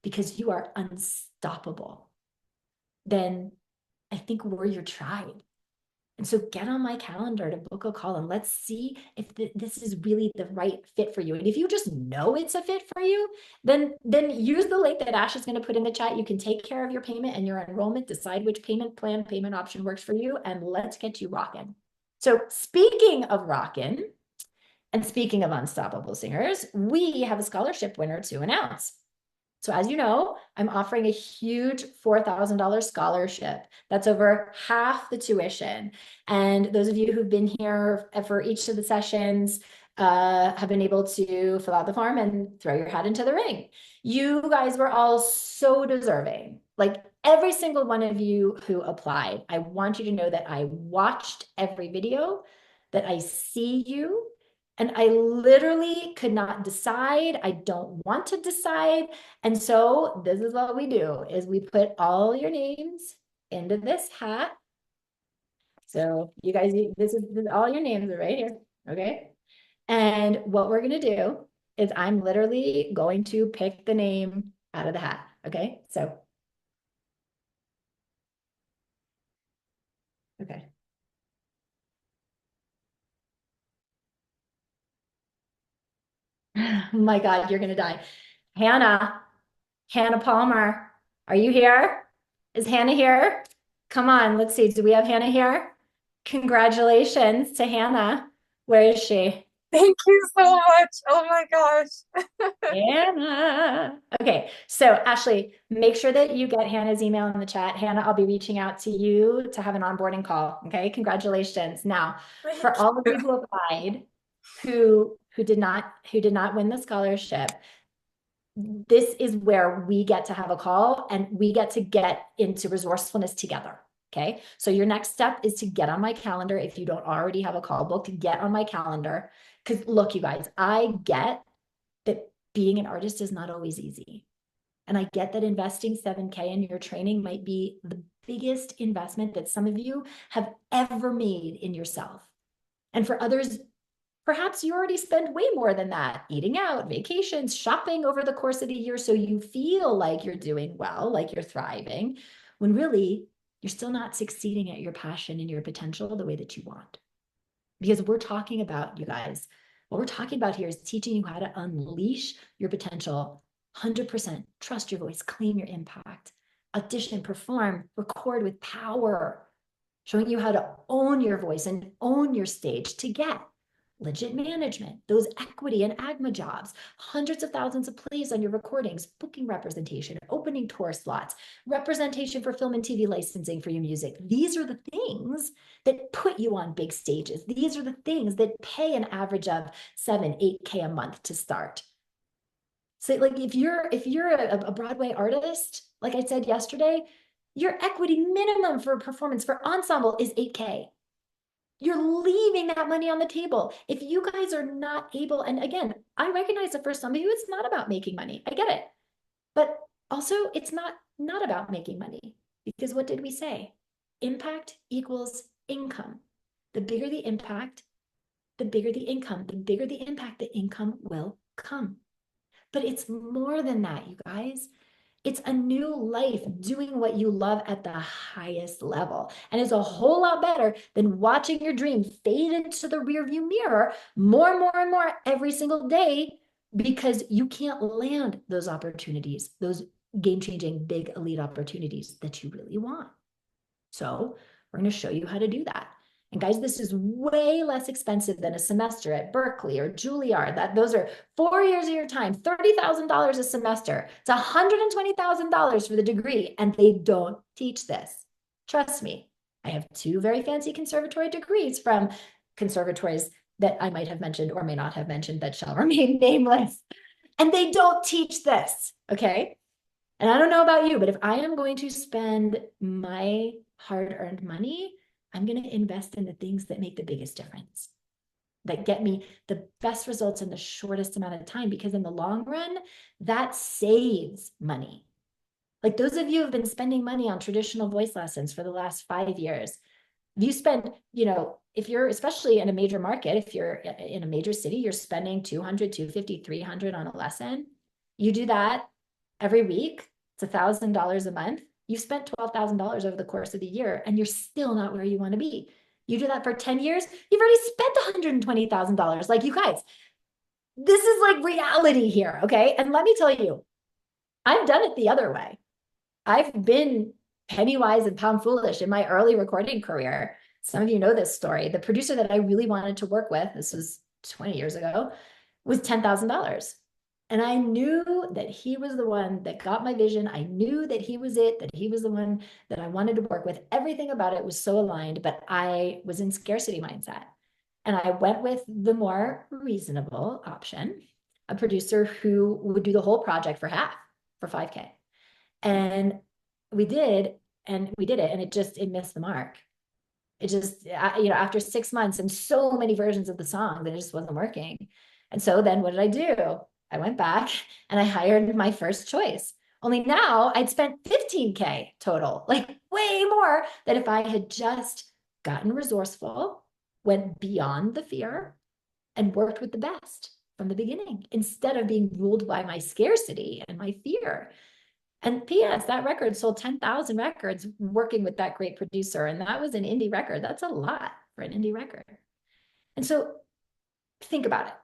because you are unstoppable, then I think we're your tribe. And so get on my calendar to book a call and let's see if this is really the right fit for you. And if you just know it's a fit for you, then use the link that Ash is going to put in the chat. You can take care of your payment and your enrollment, decide which payment plan, payment option works for you, and let's get you rocking. So speaking of rocking, and speaking of unstoppable singers, we have a scholarship winner to announce. So as you know, I'm offering a huge $4,000 scholarship. That's over half the tuition. And those of you who've been here for each of the sessions have been able to fill out the form and throw your hat into the ring. You guys were all so deserving. Like every single one of you who applied, I want you to know that I watched every video, that I see you, and I literally could not decide. I don't want to decide. And so this is what we do is we put all your names into this hat. So you guys, this is all your names are right here. Okay. And what we're going to do is I'm literally going to pick the name out of the hat. Okay. So, okay. Oh my God, you're going to die. Hannah, Hannah Palmer, are you here? Is Hannah here? Come on, let's see. Do we have Hannah here? Congratulations to Hannah. Where is she? Thank you so much. Oh my gosh. Hannah. Okay, so Ashley, make sure that you get Hannah's email in the chat. Hannah, I'll be reaching out to you to have an onboarding call. Okay, congratulations. Now, for all of you who applied, who did not win the scholarship, this is where we get to have a call and we get to get into resourcefulness together. Okay. So your next step is to get on my calendar. If you don't already have a call booked, to get on my calendar. Because look, you guys, I get that being an artist is not always easy. And I get that investing 7K in your training might be the biggest investment that some of you have ever made in yourself. And for others, perhaps you already spend way more than that, eating out, vacations, shopping over the course of the year. So you feel like you're doing well, like you're thriving, when really you're still not succeeding at your passion and your potential the way that you want. Because we're talking about, you guys, what we're talking about here is teaching you how to unleash your potential 100%, trust your voice, claim your impact, audition, perform, record with power, showing you how to own your voice and own your stage to get legit management, those equity and AGMA jobs, hundreds of thousands of plays on your recordings, booking representation, opening tour slots, representation for film and TV licensing for your music. These are the things that put you on big stages. These are the things that pay an average of 7-8K a month to start. So like if you're a Broadway artist, like I said yesterday, your equity minimum for a performance for ensemble is 8K. You're leaving that money on the table. If you guys are not able, and again, I recognize that for some of you, it's not about making money. I get it. But also it's not about making money, because what did we say? Impact equals income. The bigger the impact, the bigger the income. The bigger the impact, the income will come. But it's more than that, you guys. It's a new life doing what you love at the highest level. And it's a whole lot better than watching your dream fade into the rearview mirror more and more and more every single day, because you can't land those opportunities, those game-changing, big elite opportunities that you really want. So we're going to show you how to do that. And guys, this is way less expensive than a semester at Berkeley or Juilliard. Those are 4 years of your time, $30,000 a semester. It's $120,000 for the degree, and they don't teach this. Trust me, I have 2 very fancy conservatory degrees from conservatories that I might have mentioned or may not have mentioned that shall remain nameless. And they don't teach this, okay? And I don't know about you, but if I am going to spend my hard-earned money, I'm going to invest in the things that make the biggest difference, that get me the best results in the shortest amount of time, because in the long run, that saves money. Like those of you who have been spending money on traditional voice lessons for the last 5 years, you spend, if you're especially in a major market, if you're in a major city, you're spending 200, 250, 300 on a lesson. You do that every week, it's $1,000 a month. You've spent $12,000 over the course of the year, and you're still not where you want to be. You do that for 10 years, you've already spent $120,000. Like, you guys, this is like reality here, okay? And let me tell you, I've done it the other way. I've been penny wise and pound foolish in my early recording career. Some of you know this story. The producer that I really wanted to work with, this was 20 years ago, was $10,000. And I knew that he was the one that got my vision. I knew that he was it, that he was the one that I wanted to work with. Everything about it was so aligned, but I was in scarcity mindset. And I went with the more reasonable option, a producer who would do the whole project for half, for 5K. And we did, and we did it, and it missed the mark. It just, after 6 months and so many versions of the song, that it just wasn't working. And so then what did I do? I went back and I hired my first choice. Only now I'd spent 15K total, like way more than if I had just gotten resourceful, went beyond the fear, and worked with the best from the beginning instead of being ruled by my scarcity and my fear. And P.S., that record sold 10,000 records working with that great producer. And that was an indie record. That's a lot for an indie record. And so think about it.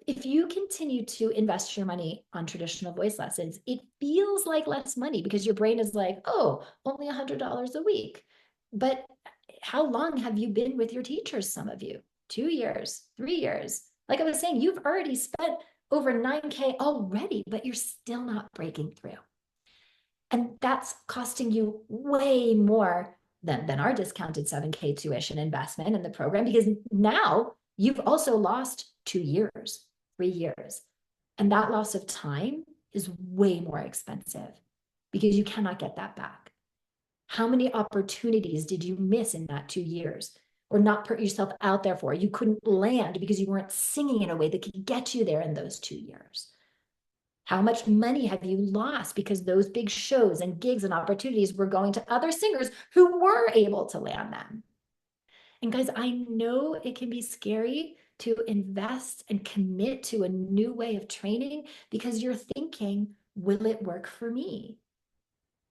If you continue to invest your money on traditional voice lessons, it feels like less money because your brain is like, oh, only $100 a week. But how long have you been with your teachers, some of you? 2 years, 3 years. Like I was saying, you've already spent over 9K already, but you're still not breaking through. And that's costing you way more than our discounted 7K tuition investment in the program, because now you've also lost 2 years, 3 years. And that loss of time is way more expensive because you cannot get that back. How many opportunities did you miss in that 2 years or not put yourself out there for? You couldn't land because you weren't singing in a way that could get you there in those 2 years. How much money have you lost because those big shows and gigs and opportunities were going to other singers who were able to land them? And guys, I know it can be scary to invest and commit to a new way of training because you're thinking, will it work for me?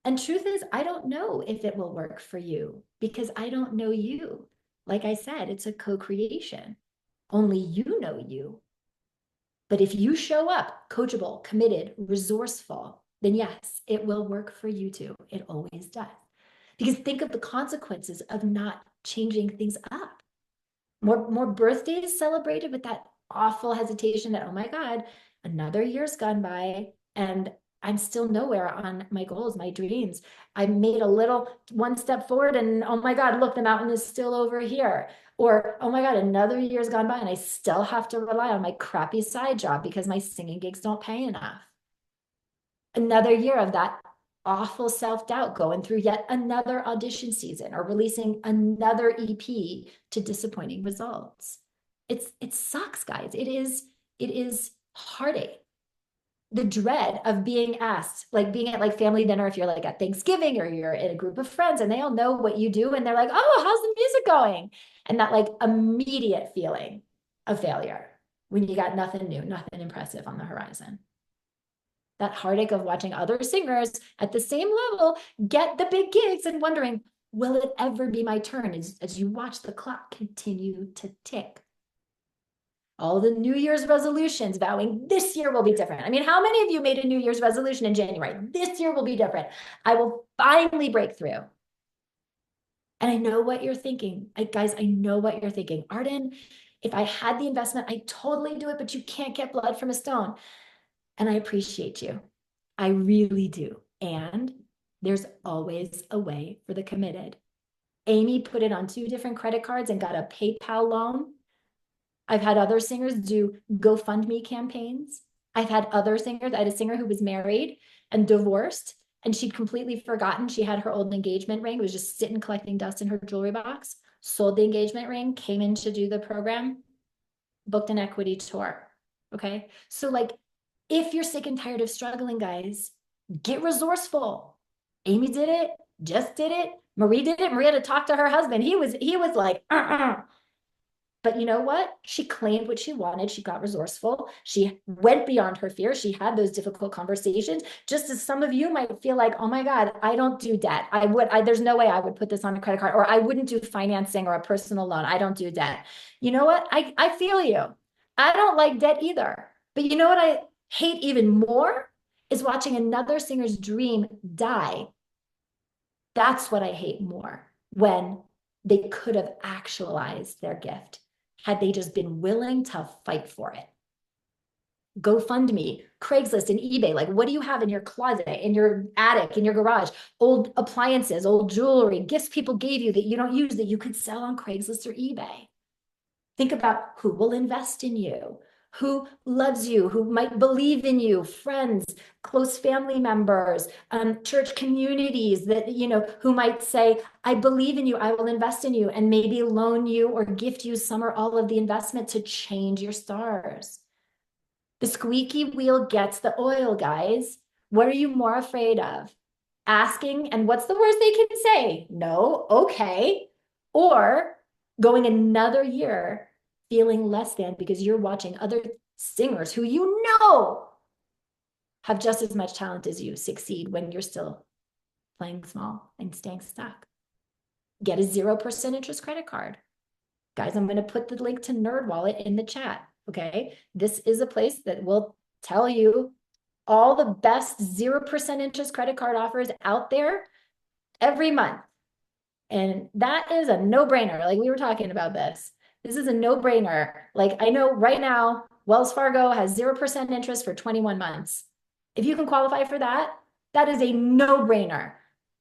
And truth is, I don't know if it will work for you because I don't know you. Like I said, it's a co-creation. Only you know you. But if you show up coachable, committed, resourceful, then yes, it will work for you too. It always does. Because think of the consequences of not changing things up. More birthdays celebrated with that awful hesitation that, oh my God, another year's gone by and I'm still nowhere on my goals, my dreams. I made a little one step forward and oh my God, look, the mountain is still over here. Or, oh my God, another year's gone by and I still have to rely on my crappy side job because my singing gigs don't pay enough. Another year of that awful self-doubt, going through yet another audition season or releasing another EP to disappointing results. It sucks, guys. It is heartache. The dread of being asked, like being at like family dinner, if you're like at Thanksgiving or you're in a group of friends and they all know what you do and they're like, oh, how's the music going? And that like immediate feeling of failure when you got nothing new, nothing impressive on the horizon. That heartache of watching other singers at the same level get the big gigs and wondering, will it ever be my turn as you watch the clock continue to tick? All the New Year's resolutions vowing this year will be different. I mean, how many of you made a New Year's resolution in January? This year will be different. I will finally break through. And I know what you're thinking. Guys, I know what you're thinking. Arden, if I had the investment, I'd totally do it, but you can't get blood from a stone. And I appreciate you. I really do. And there's always a way for the committed. Amy put it on 2 different credit cards and got a PayPal loan. I've had other singers do GoFundMe campaigns. I've had other singers, I had a singer who was married and divorced, and she'd completely forgotten she had her old engagement ring. It was just sitting collecting dust in her jewelry box, sold the engagement ring, came in to do the program, booked an equity tour. Okay. So like, if you're sick and tired of struggling, guys, get resourceful. Amy did it, Jess did it, Marie did it. Marie had to talk to her husband. He was like, But you know what? She claimed what she wanted. She got resourceful. She went beyond her fear. She had those difficult conversations. Just as some of you might feel like, oh my God, I don't do debt. There's no way I would put this on a credit card, or I wouldn't do financing or a personal loan. I don't do debt. You know what? I feel you. I don't like debt either. But you know what I hate even more is watching another singer's dream die. That's what I hate more, when they could have actualized their gift had they just been willing to fight for it. GoFundMe, Craigslist, and eBay. Like, what do you have in your closet, in your attic, in your garage? Old appliances, old jewelry, gifts people gave you that you don't use that you could sell on Craigslist or eBay. Think about who will invest in you, who loves you, who might believe in you, friends, close family members, church communities that, who might say, I believe in you, I will invest in you, and maybe loan you or gift you some or all of the investment to change your stars. The squeaky wheel gets the oil, guys. What are you more afraid of? Asking, and what's the worst they can say? No, okay. Or going another year feeling less than because you're watching other singers who you know have just as much talent as you succeed when you're still playing small and staying stuck. Get a 0% interest credit card. Guys, I'm going to put the link to NerdWallet in the chat. Okay. This is a place that will tell you all the best 0% interest credit card offers out there every month. And that is a no-brainer. Like, we were talking about this. This is a no-brainer. Like, I know right now, Wells Fargo has 0% interest for 21 months. If you can qualify for that, that is a no-brainer.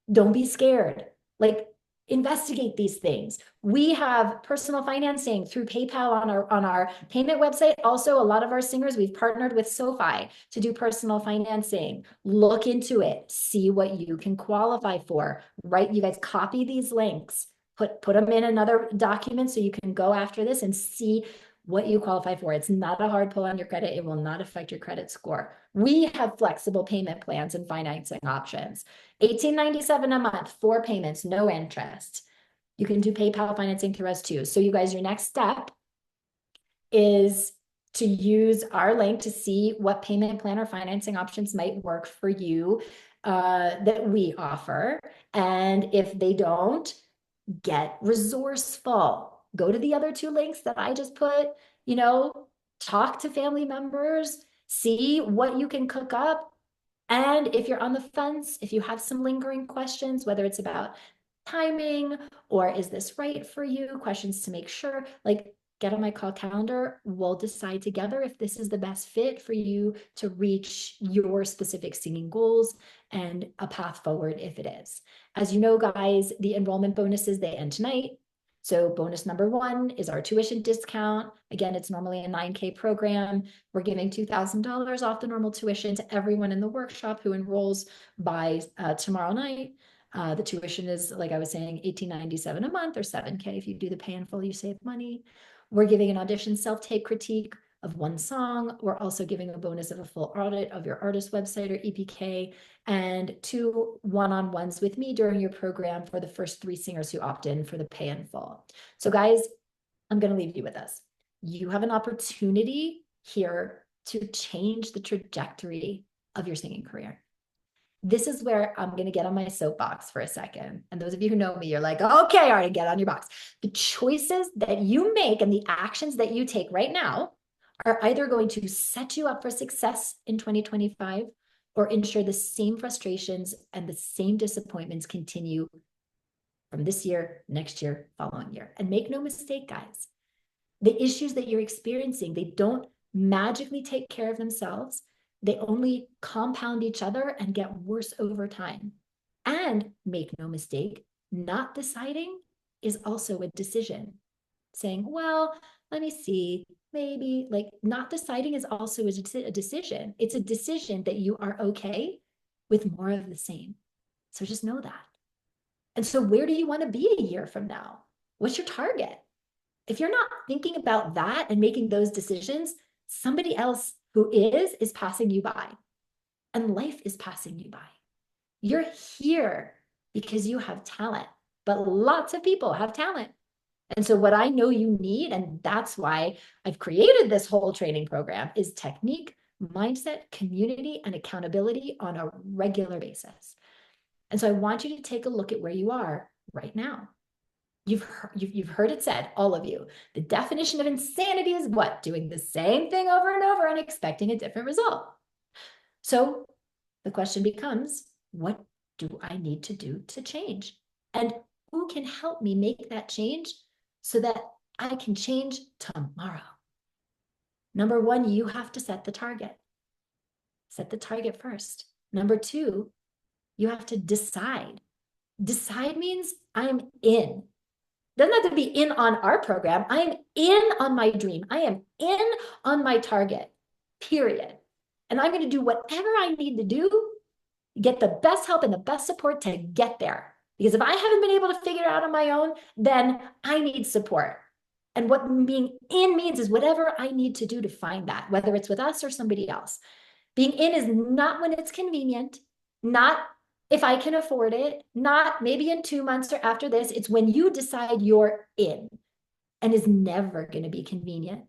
Don't be scared. Like, investigate these things. We have personal financing through PayPal on our payment website. Also, a lot of our singers, we've partnered with SoFi to do personal financing. Look into it. See what you can qualify for. Right? You guys copy these links. Put them in another document so you can go after this and see what you qualify for. It's not a hard pull on your credit. It will not affect your credit score. We have flexible payment plans and financing options. $18.97 a month, 4 payments, no interest. You can do PayPal financing through us too. So you guys, your next step is to use our link to see what payment plan or financing options might work for you that we offer. And if they don't, get resourceful. Go to the other 2 links that I just put, talk to family members, see what you can cook up. And if you're on the fence, if you have some lingering questions, whether it's about timing or is this right for you, questions to make sure, like, get on my call calendar. We'll decide together if this is the best fit for you to reach your specific singing goals and a path forward if it is. As you know, guys, the enrollment bonuses, they end tonight. So bonus number 1 is our tuition discount. Again, it's normally a 9K program. We're giving $2,000 off the normal tuition to everyone in the workshop who enrolls by tomorrow night. The tuition is, like I was saying, $18.97 a month, or $7K if you do the pay in full, you save money. We're giving an audition self-tape critique of 1 song. We're also giving a bonus of a full audit of your artist website or EPK, and 2 one-on-ones with me during your program for the first 3 singers who opt in for the pay in full. So guys, I'm going to leave you with this. You have an opportunity here to change the trajectory of your singing career. This is where I'm going to get on my soapbox for a second. And those of you who know me, you're like, okay, Arden, get on your box. The choices that you make and the actions that you take right now are either going to set you up for success in 2025 or ensure the same frustrations and the same disappointments continue from this year, next year, following year. And make no mistake, guys, the issues that you're experiencing, they don't magically take care of themselves. They only compound each other and get worse over time. And make no mistake, not deciding is also a decision. Saying, well, let me see, maybe, like, not deciding is also a decision. It's a decision that you are okay with more of the same. So just know that. And so where do you want to be a year from now? What's your target? If you're not thinking about that and making those decisions, somebody else who is passing you by, and life is passing you by. You're here because you have talent, but lots of people have talent, And so what I know you need, and that's why I've created this whole training program, is technique, mindset, community, and accountability on a regular basis. And so I want you to take a look at where you are right now. You've heard it said, all of you. The definition of insanity is what? Doing the same thing over and over and expecting a different result. So the question becomes, what do I need to do to change? And who can help me make that change so that I can change tomorrow? Number one, you have to set the target. Set the target first. Number two, you have to decide. Decide means I'm in. Doesn't have to be in on our program. I am in on my dream. I am in on my target, period. And I'm going to do whatever I need to do, get the best help and the best support to get there. Because if I haven't been able to figure it out on my own, then I need support. And what being in means is whatever I need to do to find that, whether it's with us or somebody else. Being in is not when it's convenient, not if I can afford it, not maybe in 2 months or after this. It's when you decide you're in, and is never going to be convenient.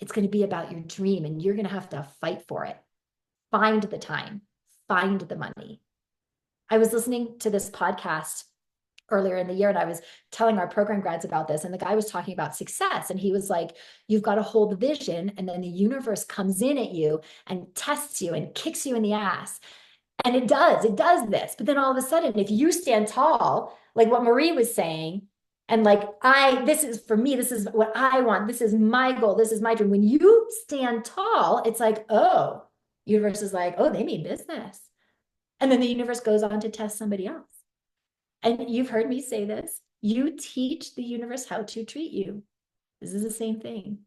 It's going to be about your dream, and you're going to have to fight for it. Find the time, find the money. I was listening to this podcast earlier in the year, and I was telling our program grads about this, and the guy was talking about success, and he was like, you've got to hold the vision, and then the universe comes in at you and tests you and kicks you in the ass. And it does this. But then all of a sudden, if you stand tall, like what Marie was saying, and like, this is for me, this is what I want, this is my goal, this is my dream. When you stand tall, it's like, oh, universe is like, oh, they mean business. And then the universe goes on to test somebody else. And you've heard me say this, you teach the universe how to treat you. This is the same thing.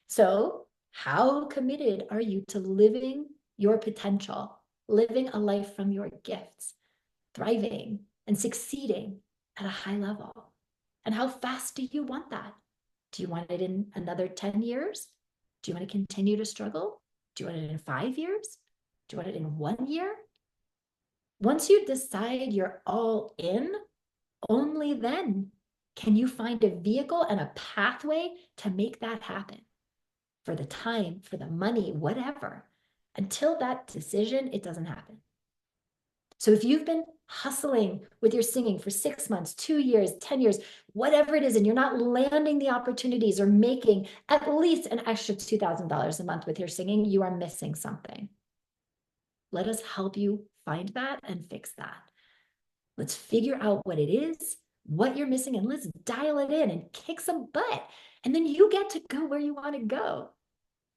So how committed are you to living your potential? Living a life from your gifts, thriving and succeeding at a high level? And how fast do you want that? Do you want it in another 10 years? Do you want to continue to struggle? Do you want it in 5 years? Do you want it in 1 year? Once you decide you're all in, only then can you find a vehicle and a pathway to make that happen. For the time, for the money, whatever. Until that decision, it doesn't happen. So if you've been hustling with your singing for 6 months, 2 years, 10 years, whatever it is, and you're not landing the opportunities or making at least an extra $2,000 a month with your singing, you are missing something. Let us help you find that and fix that. Let's figure out what it is, what you're missing, and let's dial it in and kick some butt. And then you get to go where you want to go.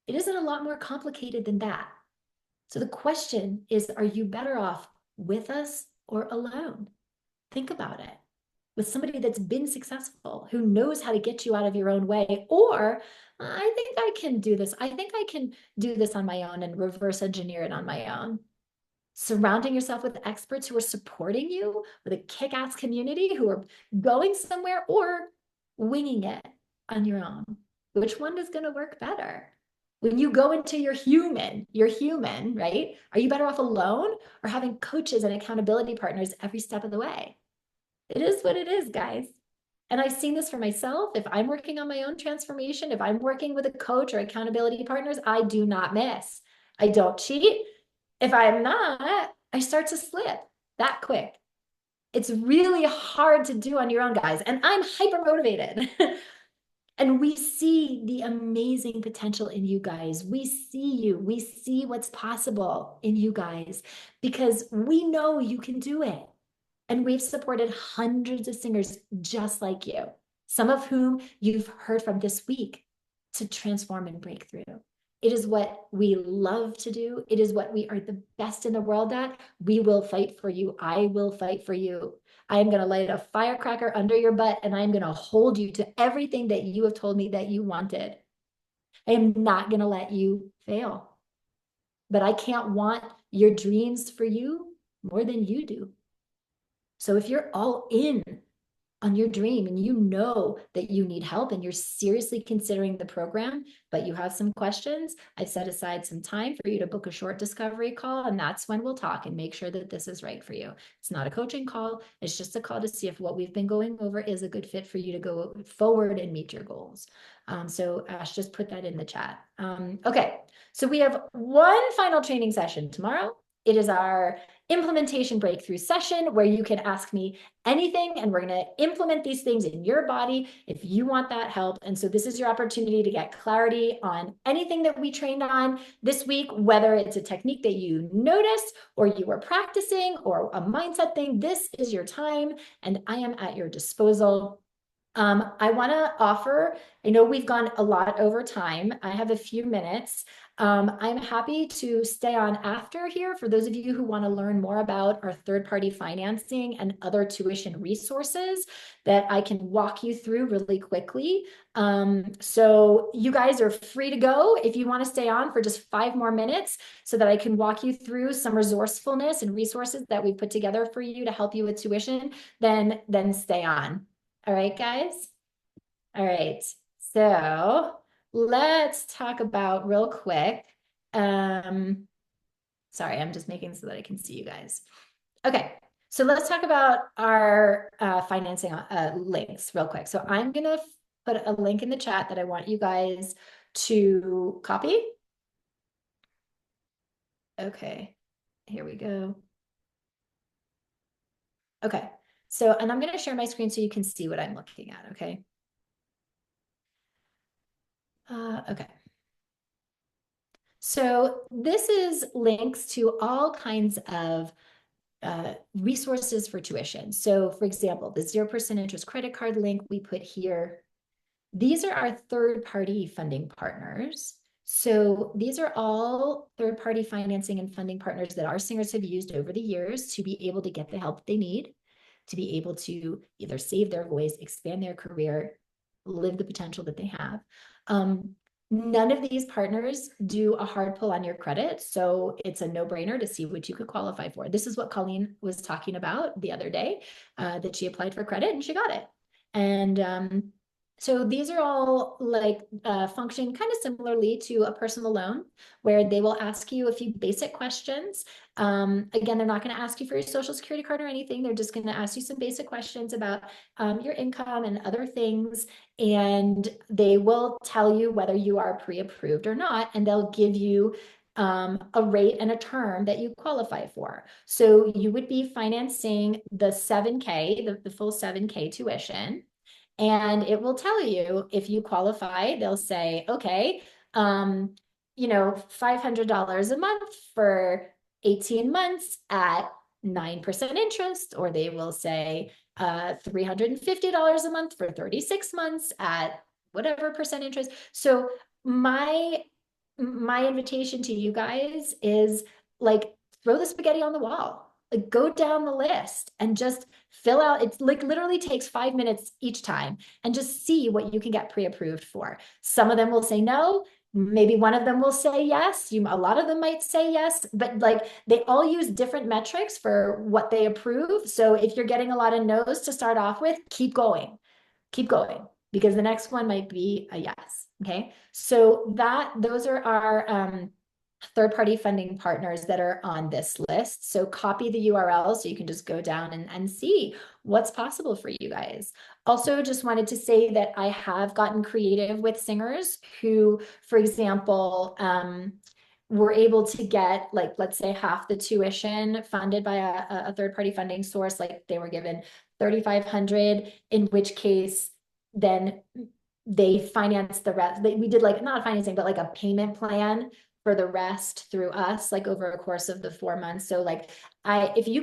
It isn't a lot more complicated than that. So the question is, are you better off with us or alone? Think about it. With somebody that's been successful, who knows how to get you out of your own way, or I think I can do this. I think I can do this on my own and reverse engineer it on my own. Surrounding yourself with experts who are supporting you, with a kick-ass community who are going somewhere, or winging it on your own. Which one is going to work better? When you go into you're human, right? Are you better off alone or having coaches and accountability partners every step of the way? It is what it is, guys. And I've seen this for myself. If I'm working on my own transformation, if I'm working with a coach or accountability partners, I do not miss. I don't cheat. If I'm not, I start to slip that quick. It's really hard to do on your own, guys. And I'm hyper motivated. And we see the amazing potential in you guys. We see you. We see what's possible in you guys because we know you can do it. And we've supported hundreds of singers just like you, some of whom you've heard from this week, to transform and break through. It is what we love to do. It is what we are the best in the world at. We will fight for you. I will fight for you. I am going to light a firecracker under your butt, and I'm going to hold you to everything that you have told me that you wanted. I am not going to let you fail. But I can't want your dreams for you more than you do. So if you're all in, on your dream and you know that you need help and you're seriously considering the program, but you have some questions, I've set aside some time for you to book a short discovery call. And that's when we'll talk and make sure that this is right for you. It's not a coaching call. It's just a call to see if what we've been going over is a good fit for you to go forward and meet your goals. So Ash, just put that in the chat. Okay, so we have one final training session tomorrow. It is our implementation breakthrough session where you can ask me anything and we're going to implement these things in your body if you want that help. And so this is your opportunity to get clarity on anything that we trained on this week, whether it's a technique that you noticed or you were practicing or a mindset thing. This is your time and I am at your disposal. I want to offer, I know we've gone a lot over time. I have a few minutes. I'm happy to stay on after here for those of you who want to learn more about our third-party financing and other tuition resources that I can walk you through really quickly. So you guys are free to go if you want to stay on for just 5 more minutes so that I can walk you through some resourcefulness and resources that we put together for you to help you with tuition, then stay on. All right, guys. All right. So let's talk about real quick. Sorry, I'm just making so that I can see you guys. Okay. So let's talk about our financing links real quick. So I'm going to put a link in the chat that I want you guys to copy. Okay. Here we go. Okay. So, and I'm going to share my screen so you can see what I'm looking at. Okay. Okay. So this is links to all kinds of resources for tuition. So for example, the 0% interest credit card link we put here. These are our third-party funding partners. So these are all third-party financing and funding partners that our singers have used over the years to be able to get the help they need, to be able to either save their voice, expand their career, live the potential that they have. None of these partners do a hard pull on your credit, so it's a no-brainer to see what you could qualify for. This is what Colleen was talking about the other day, that she applied for credit and she got it. And so these are all like function kind of similarly to a personal loan where they will ask you a few basic questions. Again, they're not going to ask you for your social security card or anything. They're just going to ask you some basic questions about your income and other things. And they will tell you whether you are pre-approved or not. And they'll give you a rate and a term that you qualify for. So you would be financing the 7K, the full 7K tuition. And it will tell you if you qualify, they'll say, okay, $500 a month for 18 months at 9% interest, or they will say $350 a month for 36 months at whatever percent interest. So my invitation to you guys is like, throw the spaghetti on the wall. Like, go down the list and just fill out. It's like literally takes 5 minutes each time and just see what you can get pre-approved for. Some of them will say no. Maybe one of them will say yes. A lot of them might say yes, but like they all use different metrics for what they approve. So if you're getting a lot of no's to start off with, keep going, because the next one might be a yes. Okay. So those are our third-party funding partners that are on this list. So copy the URL so you can just go down and see what's possible for you guys. Also, just wanted to say that I have gotten creative with singers who, for example, were able to get, like, let's say half the tuition funded by a third-party funding source. Like they were given $3,500, in which case then they financed the rest. We did like not financing, but like a payment plan for the rest through us, like over a course of the 4 months. So like if you're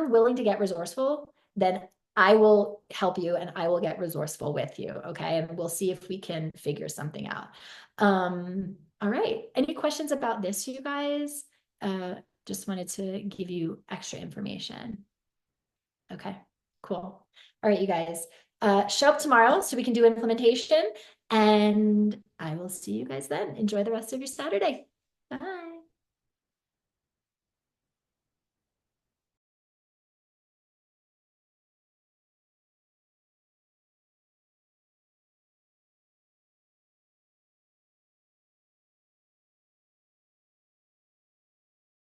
willing to get resourceful, then I will help you and I will get resourceful with you. Okay. And we'll see if we can figure something out. All right. Any questions about this, you guys? Just wanted to give you extra information. Okay, cool. All right, you guys, show up tomorrow so we can do implementation, and I will see you guys then. Enjoy the rest of your Saturday. Bye.